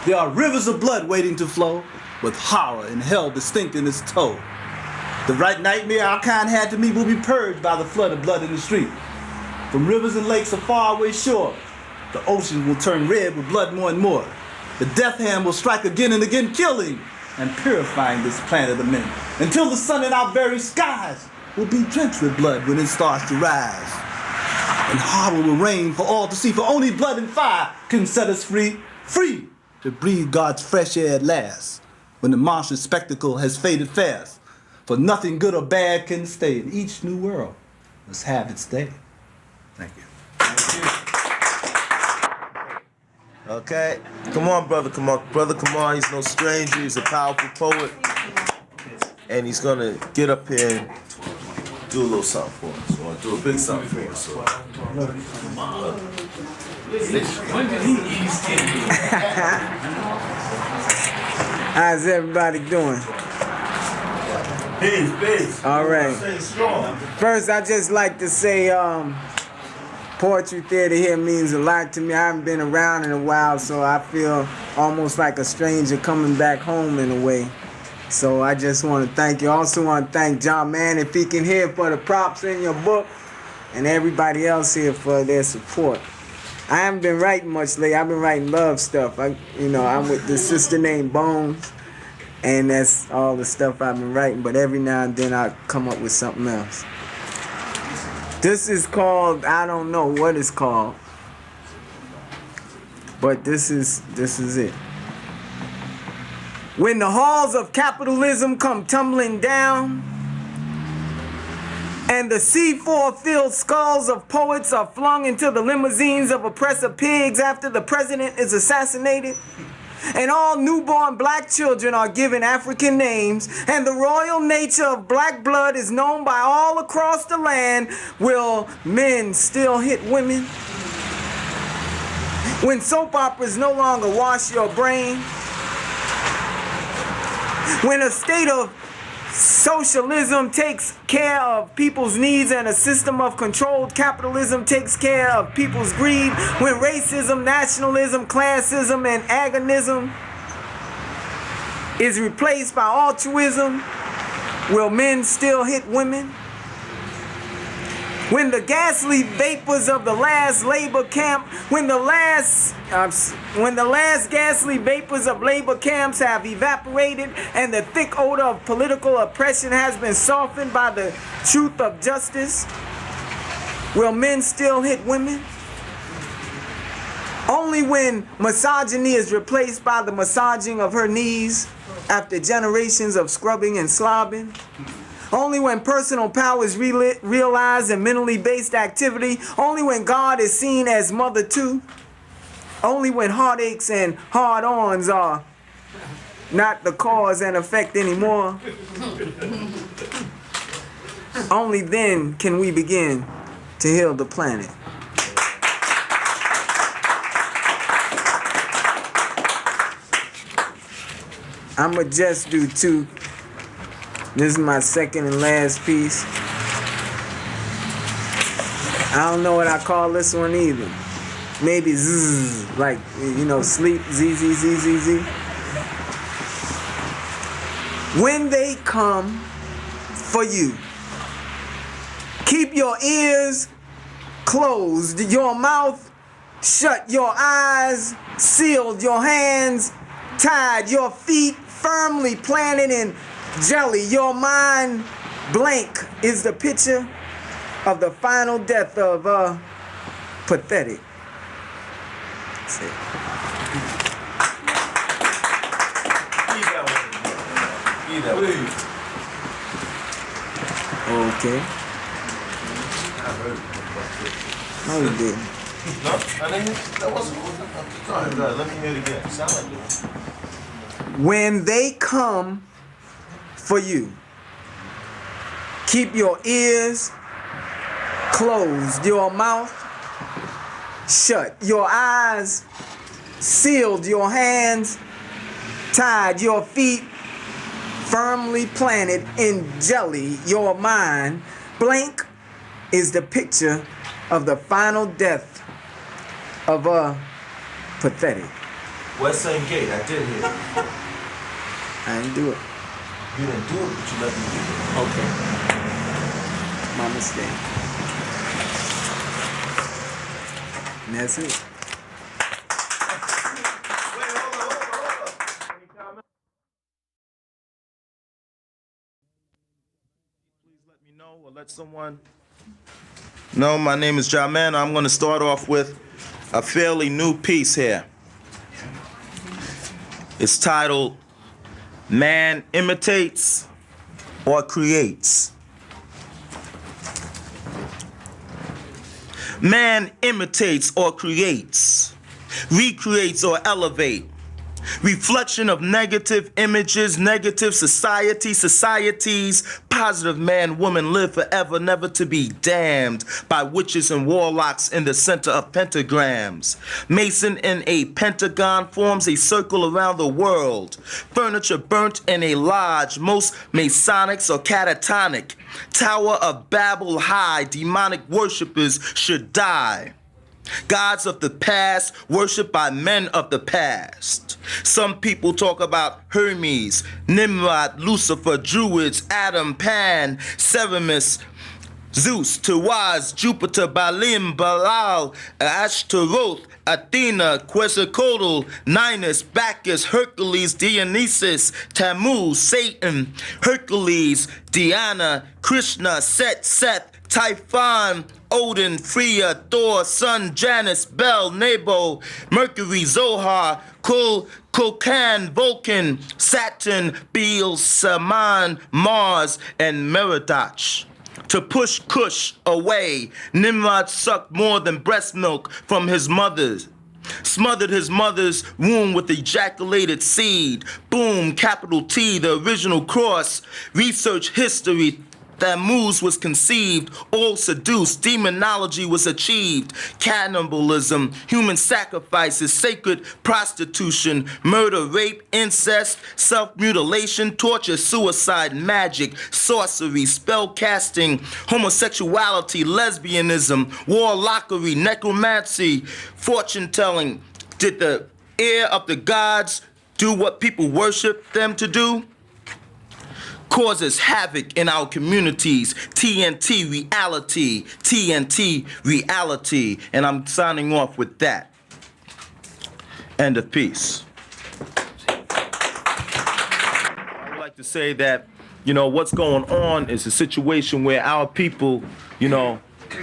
There are rivers of blood waiting to flow, with horror and hell distinct in its toe. The right nightmare our kind had to meet will be purged by the flood of blood in the street. From rivers and lakes of faraway shore, the ocean will turn red with blood more and more. The death hand will strike again and again, killing and purifying this planet of men, until the sun in our very skies will be drenched with blood when it starts to rise. And horror will reign for all to see, for only blood and fire can set us free, free to breathe God's fresh air at last, when the monstrous spectacle has faded fast. For nothing good or bad can stay, and each new world must have its day. Thank you. Okay, come on, brother, come on. Brother, come on, he's no stranger, he's a powerful poet. And he's gonna get up here and do a little something for us, or do a big something for us. So. How's everybody doing? Peace. All right. First, I just like to say, poetry theater here means a lot to me. I haven't been around in a while, so I feel almost like a stranger coming back home in a way. So I just want to thank you. I also want to thank John Mann, if he can hear, for the props in your book, and everybody else here for their support. I haven't been writing much lately. I've been writing love stuff. I'm with this sister named Bones, and that's all the stuff I've been writing. But every now and then I come up with something else. This is called, I don't know what it's called, but this is it. When the halls of capitalism come tumbling down, and the C4-filled skulls of poets are flung into the limousines of oppressive pigs after the president is assassinated, and all newborn black children are given African names, and the royal nature of black blood is known by all across the land, will men still hit women? When soap operas no longer wash your brain, when a state of socialism takes care of people's needs and a system of controlled capitalism takes care of people's greed, when racism, nationalism, classism, and agonism is replaced by altruism, will men still hit women? When the ghastly vapors of the last labor camp, when the last ghastly vapors of labor camps have evaporated and the thick odor of political oppression has been softened by the truth of justice, will men still hit women? Only when misogyny is replaced by the massaging of her knees after generations of scrubbing and slobbing. Only when personal power is realized in mentally based activity. Only when God is seen as mother too. Only when heartaches and hard-ons are not the cause and effect anymore. Only then can we begin to heal the planet. I'ma just do two. This is my second and last piece. I don't know what I call this one either. Maybe zzz, like, sleep, z. When they come for you, keep your ears closed, your mouth shut, your eyes sealed, your hands tied, your feet firmly planted in jelly, your mind blank is the picture of the final death of pathetic. that way. Okay. No, you didn't. No, I didn't. That wasn't. Sorry, let me hear it again. Sound like it. When they come for you, keep your ears closed, your mouth shut, your eyes sealed, your hands tied, your feet firmly planted in jelly, your mind blank is the picture of the final death of a pathetic. West Same Gate, I did hear it. I didn't do it. You didn't do it, but you let me do it. Okay. My mistake. And that's it. Please let me know or let someone know. My name is Ja Man. I'm going to start off with a fairly new piece here. It's titled Man Imitates or Creates. Man imitates or creates, recreates or elevate. Reflection of negative images, negative societies, positive man, woman live forever, never to be damned by witches and warlocks in the center of pentagrams. Mason in a pentagon forms a circle around the world. Furniture burnt in a lodge, most Masonics are catatonic. Tower of Babel high, demonic worshippers should die. Gods of the past, worshipped by men of the past. Some people talk about Hermes, Nimrod, Lucifer, Druids, Adam, Pan, Semiramis, Zeus, Tiwaz, Jupiter, Baalim, Baal, Ashtaroth, Athena, Quetzalcoatl, Ninus, Bacchus, Hercules, Dionysus, Tammuz, Satan, Hercules, Diana, Krishna, Set, Seth, Typhon, Odin, Freya, Thor, Sun, Janus, Bel, Nebo, Mercury, Zohar, Kulkan, Vulcan, Saturn, Beel, Saman, Mars, and Merodach. To push Cush away, Nimrod sucked more than breast milk from his mother's. Smothered his mother's womb with ejaculated seed. Boom, capital T, the original cross. Research history. Tammuz was conceived, all seduced, demonology was achieved, cannibalism, human sacrifices, sacred prostitution, murder, rape, incest, self-mutilation, torture, suicide, magic, sorcery, spell casting, homosexuality, lesbianism, warlockery, necromancy, fortune-telling. Did the ear of the gods do what people worship them to do? Causes havoc in our communities. TNT reality, TNT reality. And I'm signing off with that. End of peace. I would like to say that, what's going on is a situation where our people,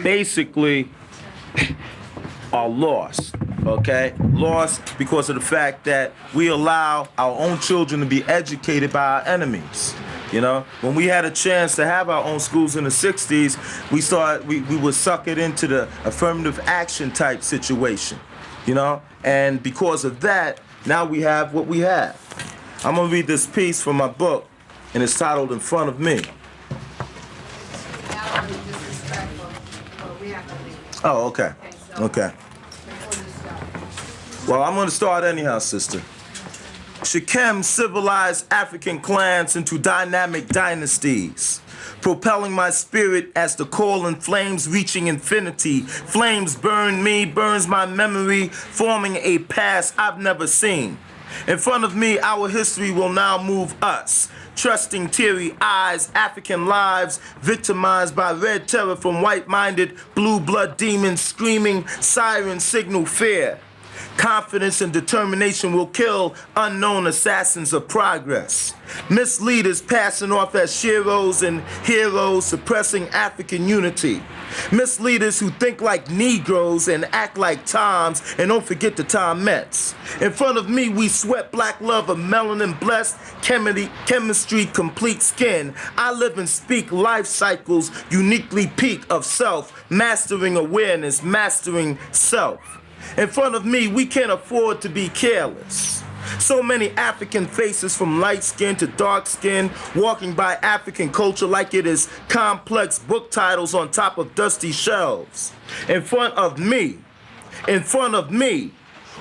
basically are lost. Okay? Lost because of the fact that we allow our own children to be educated by our enemies. When we had a chance to have our own schools in the 60s, we would suck it into the affirmative action type situation, And because of that, now we have what we have. I'm gonna read this piece from my book, and it's titled In Front of Me. Oh, okay. Okay. Well, I'm gonna start anyhow, sister. Shechem civilized African clans into dynamic dynasties, propelling my spirit as the coal and flames reaching infinity. Flames burn me, burns my memory, forming a past I've never seen. In front of me, our history will now move us. Trusting teary eyes, African lives, victimized by red terror from white-minded blue blood demons screaming, siren signal fear. Confidence and determination will kill unknown assassins of progress. Misleaders passing off as sheroes and heroes, suppressing African unity. Misleaders who think like Negroes and act like Toms, and don't forget the Tomettes. In front of me, we sweat black love of melanin blessed chemistry, complete skin. I live and speak life cycles, uniquely peak of self, mastering awareness, mastering self. In front of me, we can't afford to be careless. So many African faces from light skin to dark skin, walking by African culture like it is complex book titles on top of dusty shelves. In front of me,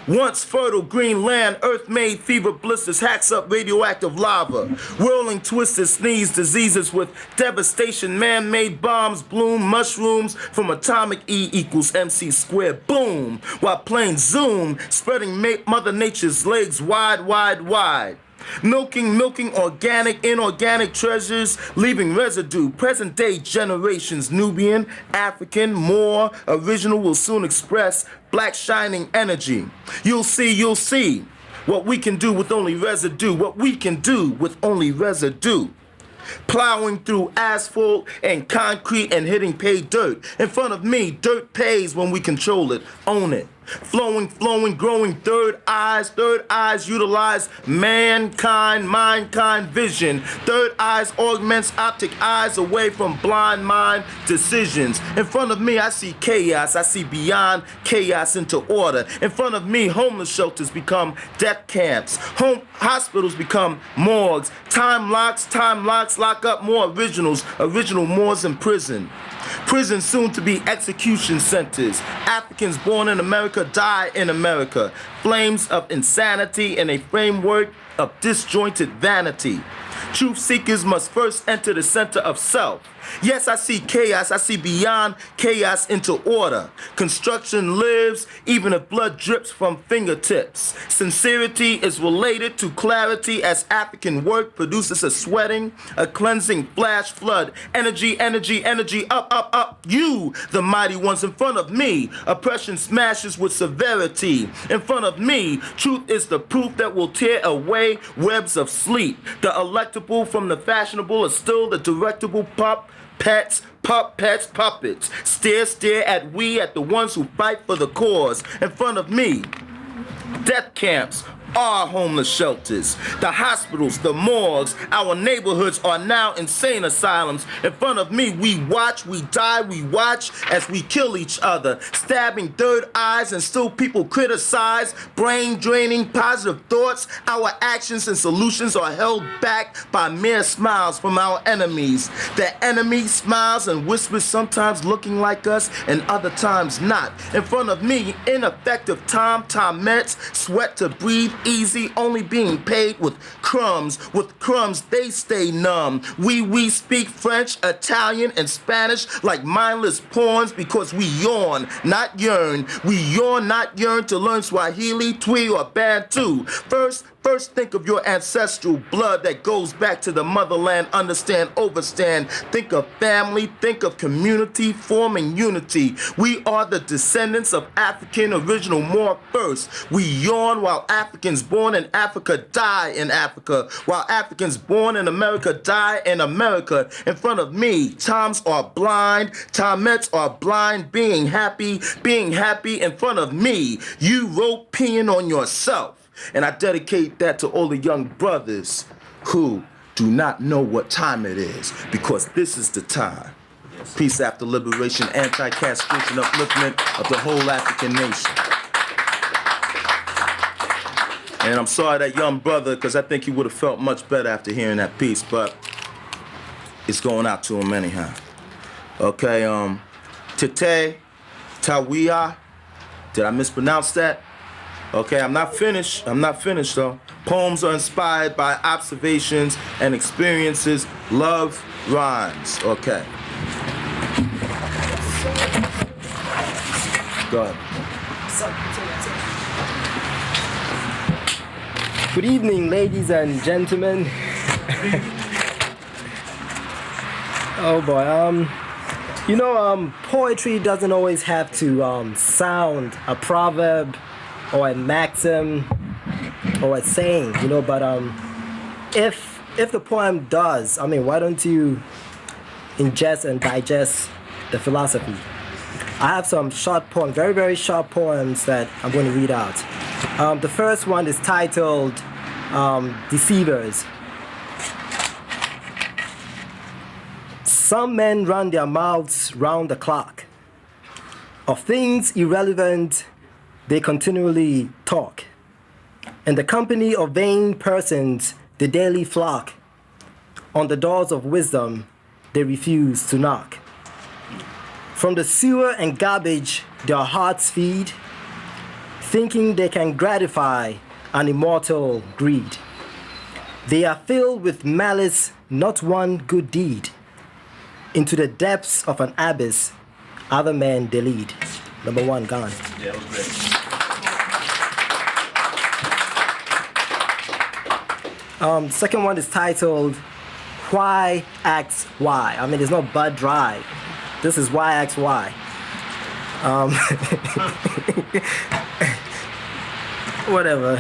once fertile green land, earth-made fever blisters, hacks up radioactive lava, whirling twisted sneeze diseases with devastation, man-made bombs bloom, mushrooms from atomic E equals MC squared, boom, while planes zoom, spreading Mother Nature's legs wide, wide, wide. Milking organic, inorganic treasures, leaving residue. Present day generations, Nubian, African, more original will soon express black shining energy. You'll see what we can do with only residue, what we can do with only residue. Plowing through asphalt and concrete and hitting paved dirt. In front of me, dirt pays when we control it, own it. Flowing, growing third eyes utilize mankind vision. Third eyes augments optic eyes away from blind mind decisions. In front of me, I see chaos, I see beyond chaos into order. In front of me, homeless shelters become death camps. Hospitals become morgues. Time locks lock up more original Moors in prison. Prison soon to be execution centers. Africans born in America die in America. Flames of insanity in a framework of disjointed vanity. Truth seekers must first enter the center of self. Yes, I see chaos. I see beyond chaos into order. Construction lives even if blood drips from fingertips. Sincerity is related to clarity as African work produces a sweating, a cleansing flash flood. Energy, up. You, the mighty ones in front of me. Oppression smashes with severity. In front of me, truth is the proof that will tear away webs of sleep. The electable from the fashionable is still the directable puppets, stare at the ones who fight for the cause. In front of me, death camps are homeless shelters. The hospitals, the morgues, our neighborhoods are now insane asylums. In front of me, we watch, we die, we watch as we kill each other, stabbing third eyes and still people criticize, brain draining positive thoughts. Our actions and solutions are held back by mere smiles from our enemies. The enemy smiles and whispers, sometimes looking like us and other times not. In front of me, ineffective Tomettes, sweat to breathe easy, only being paid with crumbs. With crumbs, they stay numb. We speak French, Italian, and Spanish like mindless pawns because we yawn, not yearn. We yawn, not yearn to learn Swahili, Twi, or Bantu. First, think of your ancestral blood that goes back to the motherland. Understand, overstand. Think of family, think of community, forming unity. We are the descendants of African original Moor first. We yawn while Africans born in Africa die in Africa. While Africans born in America die in America. In front of me, Toms are blind. Tomettes are blind. Being happy in front of me. You wrote peeing on yourself. And I dedicate that to all the young brothers who do not know what time it is, because this is the time. Peace after liberation, anti-castration, upliftment of the whole African nation. And I'm sorry that young brother, because I think he would have felt much better after hearing that piece, but it's going out to him anyhow. Okay, Tete, Tawia, did I mispronounce that? Okay, I'm not finished though. Poems are inspired by observations and experiences. Love rhymes. Okay. Go ahead. Good evening, ladies and gentlemen. Oh boy, poetry doesn't always have to sound a proverb or a maxim or a saying, you know. But if the poem does, I mean, why don't you ingest and digest the philosophy? I have some short poems, very, very short poems that I'm going to read out. The first one is titled Deceivers. Some men run their mouths round the clock. Of things irrelevant, they continually talk. In the company of vain persons, they daily flock. On the doors of wisdom, they refuse to knock. From the sewer and garbage, their hearts feed, thinking they can gratify an immortal greed. They are filled with malice, not one good deed. Into the depths of an abyss, other men they lead. Number one, gone. Yeah, that was great. Second one is titled Why Acts Why. I mean, there's no but drive. This is why acts why. Whatever.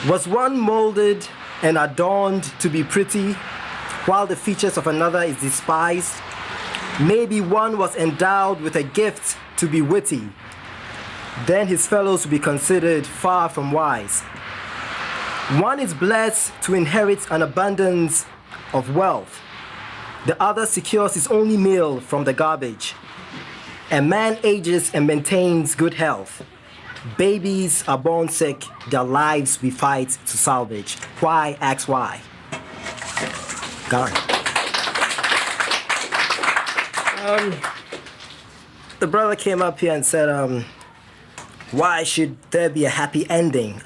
Was one molded and adorned to be pretty, while the features of another is despised? Maybe one was endowed with a gift to be witty, then his fellows will be considered far from wise. One is blessed to inherit an abundance of wealth. The other secures his only meal from the garbage. A man ages and maintains good health. Babies are born sick, their lives we fight to salvage. Why acts why? Gone. The brother came up here and said, why should there be a happy ending?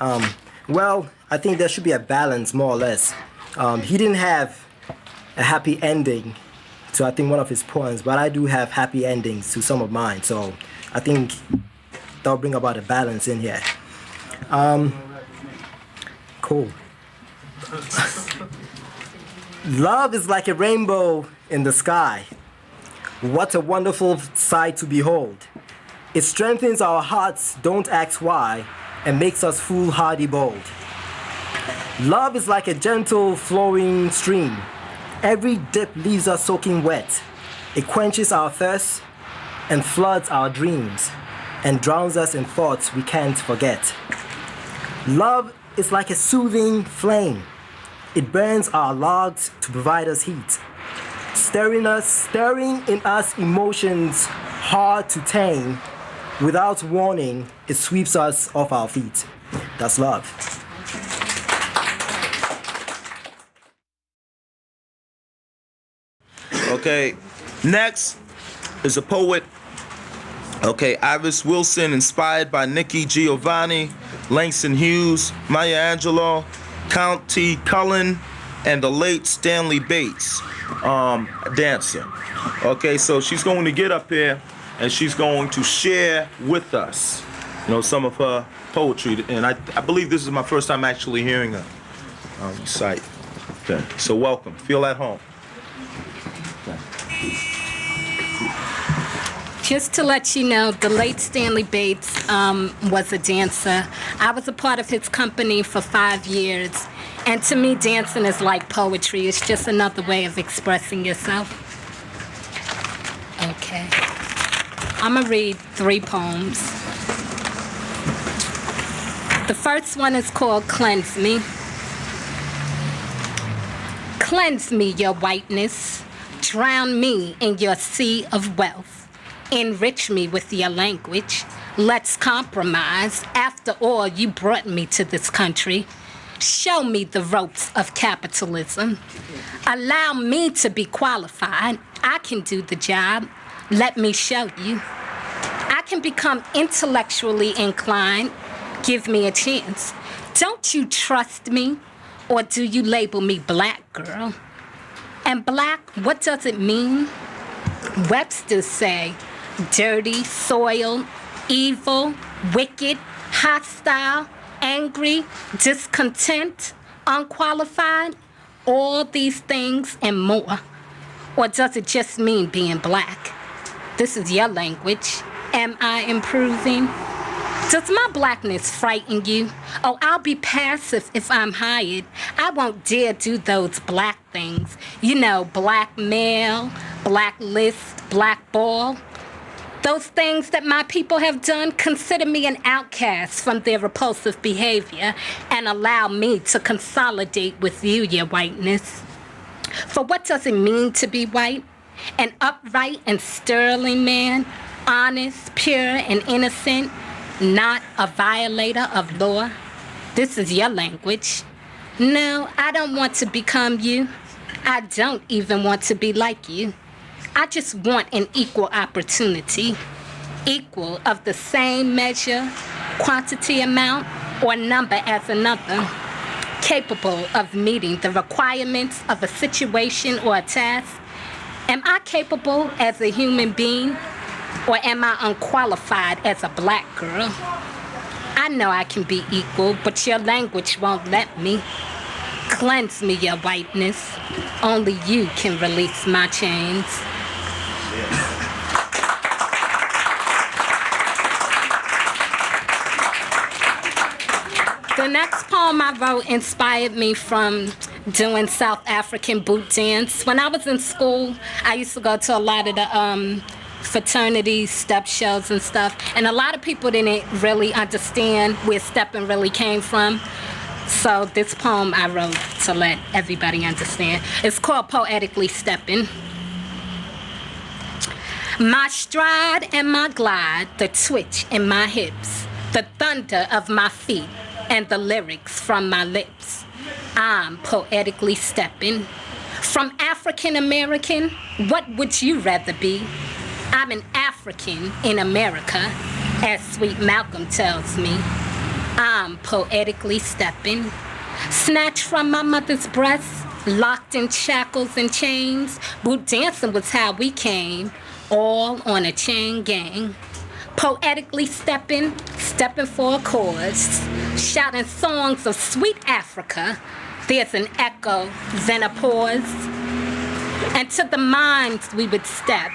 Well, I think there should be a balance, more or less. He didn't have a happy ending to, I think, one of his poems, but I do have happy endings to some of mine, so I think that'll bring about a balance in here. Cool. Love is like a rainbow in the sky. What a wonderful sight to behold. It strengthens our hearts, don't ask why, and makes us foolhardy bold. Love is like a gentle flowing stream. Every dip leaves us soaking wet. It quenches our thirst and floods our dreams and drowns us in thoughts we can't forget. Love is like a soothing flame. It burns our logs to provide us heat, stirring in us emotions hard to tame. Without warning, it sweeps us off our feet. That's love. Okay, next is a poet. Okay, Iris Wilson, inspired by Nikki Giovanni, Langston Hughes, Maya Angelou, Count T. Cullen, and the late Stanley Bates, dancer. Okay, so she's going to get up here and she's going to share with us, you know, some of her poetry. And I believe this is my first time actually hearing her recite. Okay, so welcome. Feel at home. Just to let you know, the late Stanley Bates was a dancer. I was a part of his company for 5 years. And to me, dancing is like poetry. It's just another way of expressing yourself. Okay. I'm going to read 3 poems. The first one is called Cleanse Me. Cleanse me, your whiteness. Drown me in your sea of wealth. Enrich me with your language. Let's compromise. After all, you brought me to this country. Show me the ropes of capitalism. Allow me to be qualified. I can do the job. Let me show you. I can become intellectually inclined. Give me a chance. Don't you trust me? Or do you label me black, girl? And black, what does it mean? Webster say, dirty, soiled, evil, wicked, hostile, angry, discontent, unqualified, all these things and more. Or does it just mean being black? This is your language. Am I improving? Does my blackness frighten you? Oh, I'll be passive if I'm hired. I won't dare do those black things. You know, blackmail, blacklist, blackball. Those things that my people have done, consider me an outcast from their repulsive behavior and allow me to consolidate with you, your whiteness. For what does it mean to be white? An upright and sterling man, honest, pure, and innocent, not a violator of law. This is your language. No, I don't want to become you. I don't even want to be like you. I just want an equal opportunity, equal of the same measure, quantity, amount, or number as another, capable of meeting the requirements of a situation or a task. Am I capable as a human being, or am I unqualified as a black girl? I know I can be equal, but your language won't let me. Cleanse me, your whiteness. Only you can release my chains. The next poem I wrote inspired me from doing South African boot dance. When I was in school, I used to go to a lot of the fraternities, step shows and stuff, and a lot of people didn't really understand where stepping really came from. So this poem I wrote to let everybody understand. It's called Poetically Stepping. My stride and my glide, the twitch in my hips, the thunder of my feet, and the lyrics from my lips. I'm poetically stepping. From African American, what would you rather be? I'm an African in America, as Sweet Malcolm tells me. I'm poetically stepping. Snatched from my mother's breast, locked in shackles and chains, boot dancing was how we came, all on a chain gang. Poetically stepping, stepping for a cause, shouting songs of sweet Africa. There's an echo, then a pause. And to the minds we would step,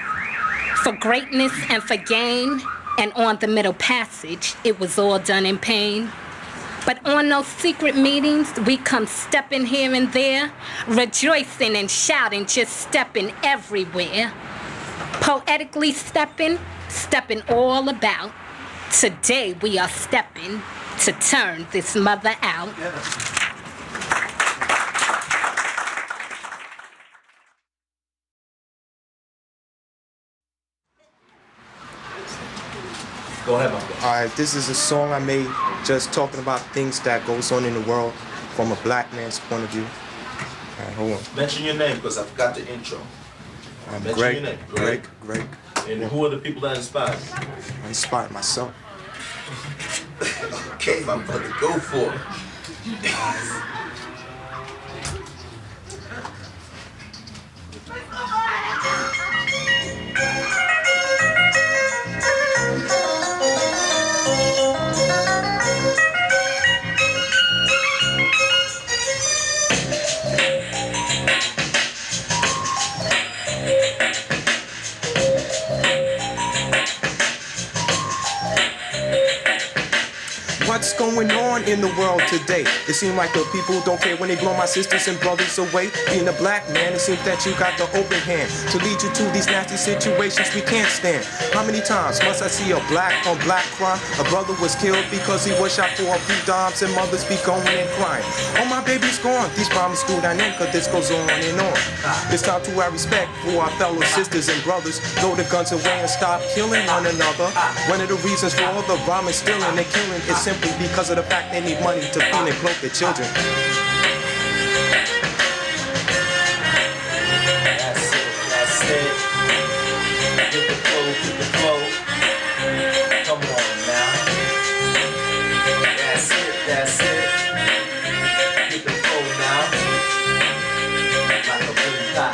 for greatness and for gain, and on the middle passage, it was all done in pain. But on those secret meetings, we come stepping here and there, rejoicing and shouting, just stepping everywhere. Poetically stepping, stepping all about. Today we are stepping to turn this mother out. Go ahead, my boy. All right, this is a song I made just talking about things that goes on in the world from a black man's point of view. All right, hold on. Mention your name because I forgot the intro. I'm Mention Greg, your name. Greg. And who are the people that inspired you? I inspired myself. Okay, my brother, go for it. What's going on in the world today? It seems like the people don't care when they blow my sisters and brothers away. Being a black man, it seems that you got the open hand to lead you to these nasty situations we can't stand. How many times must I see a black on black crime? A brother was killed because he was shot for a few dimes, and mothers be going and crying. Oh, my baby's gone. These problems do not end, cause this goes on and on. It's time to have respect for our fellow sisters and brothers. Throw the guns away and stop killing one another. One of the reasons for all the bombing, stealing, and killing is simply because of the fact they need money to feed and clothe their children. That's it. Get the flow. Come on now. That's it. Get the flow now. Like a boom pow.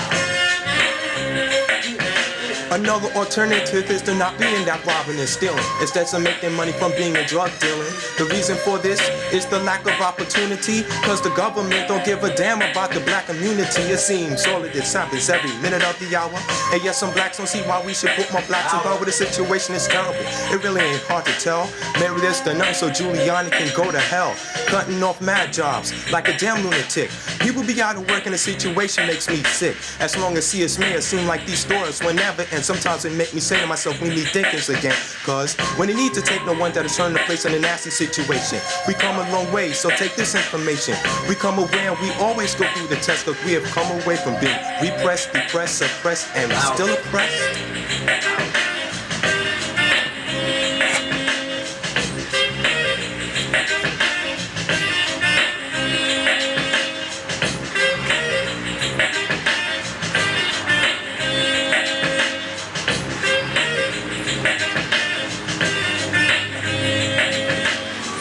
Another alternative is to not being that robbing and stealing. Instead of making money from being a drug dealing. The reason for this is the lack of opportunity, cause the government don't give a damn about the black community. It seems all of this happens every minute of the hour. And yes, some blacks don't see why we should put more blacks in power. The situation is terrible. It really ain't hard to tell. Maybe this the none so Giuliani can go to hell. Cutting off mad jobs like a damn lunatic. People be out of work and the situation makes me sick. As long as see us may, it seem like these stores whenever. And sometimes it make me say to myself, we need thinkers again. Cause when they need to take no one that'll turn the place in a nasty situation. We come a long way, so take this information. We come aware and we always go through the test, cause we have come away from being repressed, depressed, suppressed, and we're still oppressed.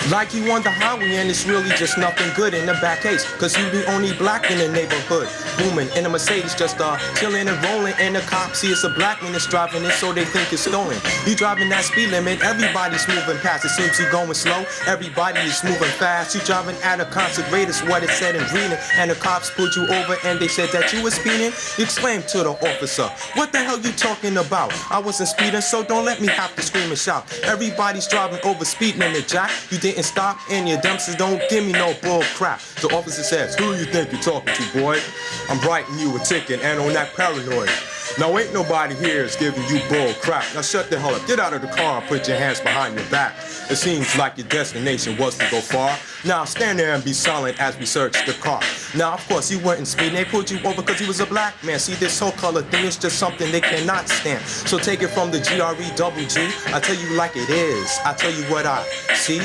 Like you on the highway and it's really just nothing good in the back case. Cause you the only black in the neighborhood. Booming in a Mercedes just chilling and rolling. And the cops see it's a black man that's driving it, so they think it's stolen. You driving that speed limit, everybody's moving past. It seems you going slow, everybody is moving fast. You driving at a concert rate is what it said in reading. And the cops pulled you over and they said that you were speeding. You exclaimed to the officer, what the hell you talking about? I wasn't speeding, so don't let me have to scream and shout. Everybody's driving over speed limit, Jack. You didn't stop and your dumpsters don't give me no bull crap. The officer says, who you think you're talking to, boy? I'm writing you a ticket and on that paranoid. Now ain't nobody here is giving you bull crap. Now shut the hell up, get out of the car and put your hands behind your back. It seems like your destination was to go far. Now stand there and be silent as we search the car. Now of course you weren't speeding, they pulled you over because you was a black man. See, this whole color thing is just something they cannot stand. So take it from the G-R-E-double-G. I tell you like it is, I tell you what I see.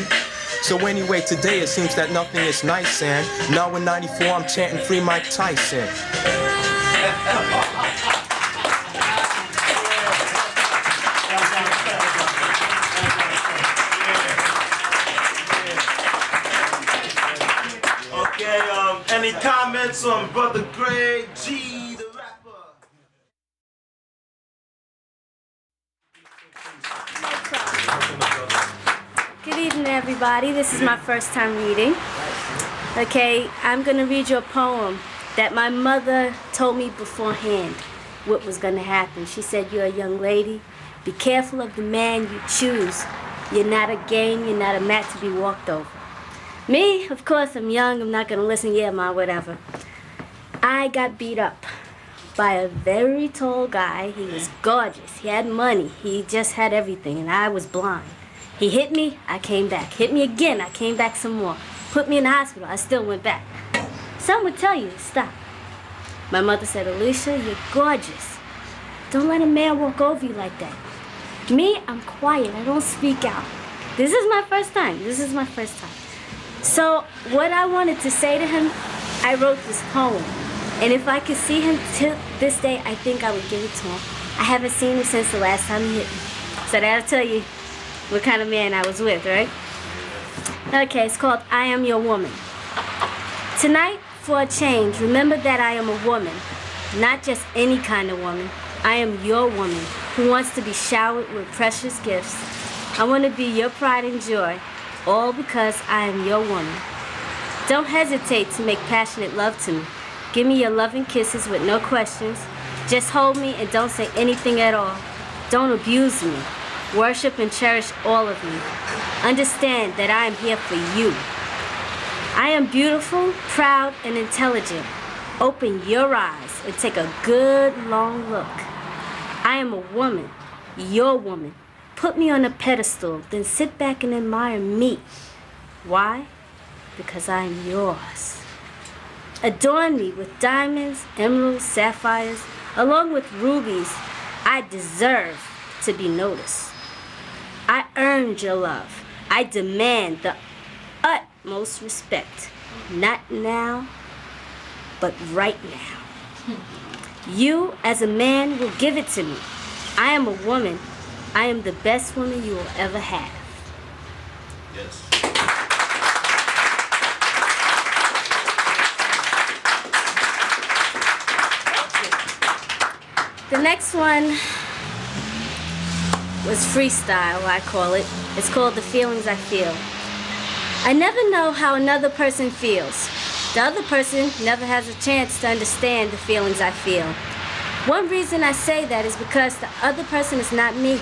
So anyway, today it seems that nothing is nice, and now in 94 I'm chanting free Mike Tyson. Okay, any comments on Brother Greg G, the rapper? Good evening, everybody. This is my first time reading. Okay, I'm gonna read you a poem that my mother told me beforehand what was gonna happen. She said, you're a young lady. Be careful of the man you choose. You're not a game, you're not a mat to be walked over. Me, of course, I'm young, I'm not gonna listen, yeah, ma, whatever. I got beat up by a very tall guy. He was gorgeous, he had money, he just had everything, and I was blind. He hit me, I came back. Hit me again, I came back some more. Put me in the hospital, I still went back. Some would tell you to stop. My mother said, Alicia, you're gorgeous. Don't let a man walk over you like that. Me, I'm quiet, I don't speak out. This is my first time. So what I wanted to say to him, I wrote this poem. And if I could see him till this day, I think I would give it to him. I haven't seen him since the last time he hit me. So that'll tell you what kind of man I was with, right? Okay, it's called I Am Your Woman. Tonight, for a change, remember that I am a woman, not just any kind of woman. I am your woman who wants to be showered with precious gifts. I want to be your pride and joy, all because I am your woman. Don't hesitate to make passionate love to me. Give me your loving kisses with no questions. Just hold me and don't say anything at all. Don't abuse me. Worship and cherish all of me. Understand that I am here for you. I am beautiful, proud, and intelligent. Open your eyes and take a good long look. I am a woman, your woman. Put me on a pedestal, then sit back and admire me. Why? Because I am yours. Adorn me with diamonds, emeralds, sapphires, along with rubies. I deserve to be noticed. I earned your love. I demand the utmost respect. Not now, but right now. You, as a man, will give it to me. I am a woman. I am the best woman you will ever have. Yes. The next one was freestyle, I call it. It's called The Feelings I Feel. I never know how another person feels. The other person never has a chance to understand the feelings I feel. One reason I say that is because the other person is not me.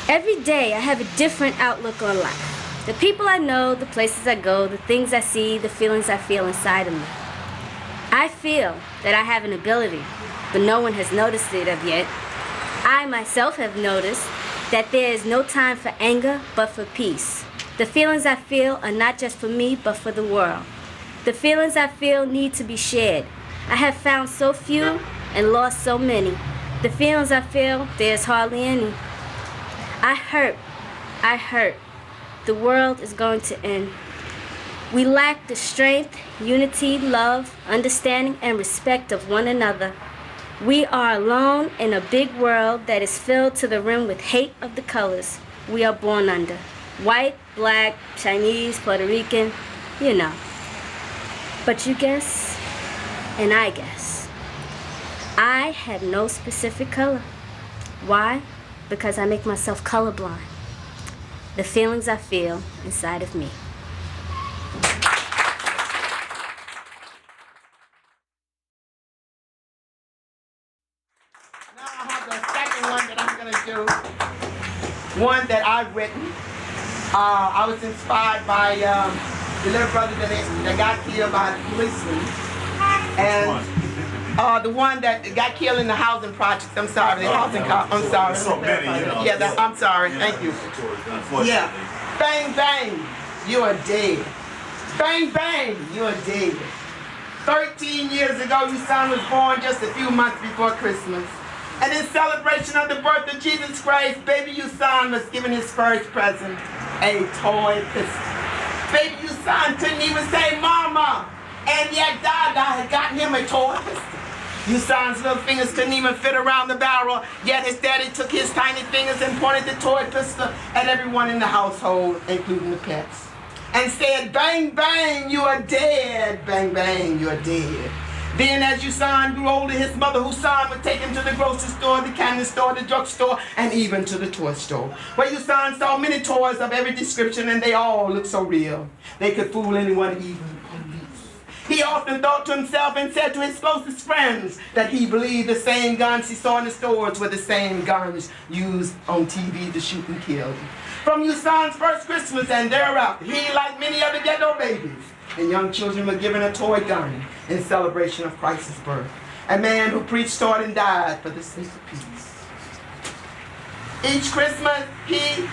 Every day I have a different outlook on life. The people I know, the places I go, the things I see, the feelings I feel inside of me. I feel that I have an ability, but no one has noticed it as yet. I myself have noticed that there is no time for anger, but for peace. The feelings I feel are not just for me, but for the world. The feelings I feel need to be shared. I have found so few and lost so many. The feelings I feel, there's hardly any. I hurt. The world is going to end. We lack the strength, unity, love, understanding, and respect of one another. We are alone in a big world that is filled to the rim with hate of the colors we are born under. White, black, Chinese, Puerto Rican, you know. But you guess, and I guess. I have no specific color. Why? Because I make myself colorblind. The feelings I feel inside of me. Now I have the second one that I'm going to do. One that I've written. I was inspired by the little brother that got killed by the policeman. And the one that got killed in the housing project. I'm sorry, the housing I'm sorry. So many, you know. Yeah, I'm sorry. Thank you. Yeah. Bang, bang, you are dead. Bang, bang, you are dead. 13 years ago, your son was born just a few months before Christmas. And in celebration of the birth of Jesus Christ, baby your son was given his first present, a toy pistol. Baby your son couldn't even say mama, and yet Dada had gotten him a toy pistol. Your son's little fingers couldn't even fit around the barrel, yet his daddy took his tiny fingers and pointed the toy pistol at everyone in the household, including the pets, and said, bang, bang, you are dead. Bang, bang, you are dead. Then as your son grew older, his mother, whose son would take him to the grocery store, the candy store, the drugstore, and even to the toy store, where your son saw many toys of every description, and they all looked so real. They could fool anyone, even police. He often thought to himself and said to his closest friends that he believed the same guns he saw in the stores were the same guns used on TV to shoot and kill. From your son's first Christmas and thereafter, he, like many other ghetto babies and young children, were given a toy gun in celebration of Christ's birth. A man who preached, taught, and died for the sake of peace. Each Christmas, he,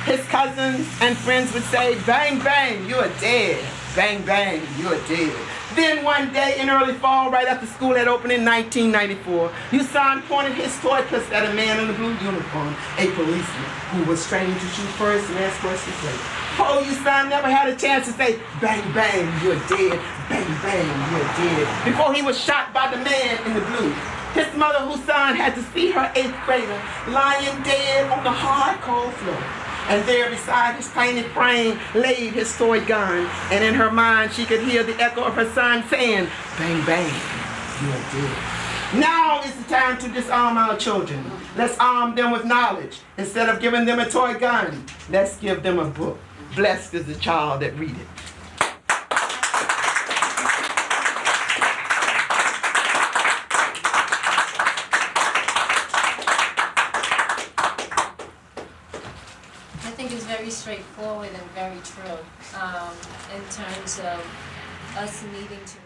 his cousins, and friends would say, bang, bang, you are dead. Bang, bang, you are dead. Then one day in early fall, right after school had opened in 1994, your son pointed his toy pistol at a man in a blue uniform, a policeman, who was trained to shoot first and ask questions later. Oh, your son never had a chance to say, bang, bang, you're dead. Bang, bang, you're dead, before he was shot by the man in the blue. His mother, whose son had to see her 8th grader lying dead on the hard, cold floor. And there beside his tiny frame laid his toy gun. And in her mind, she could hear the echo of her son saying, bang, bang, you are dead. Now is the time to disarm our children. Let's arm them with knowledge. Instead of giving them a toy gun, let's give them a book. Blessed is the child that read it. I think it's very straightforward and very true in terms of us needing to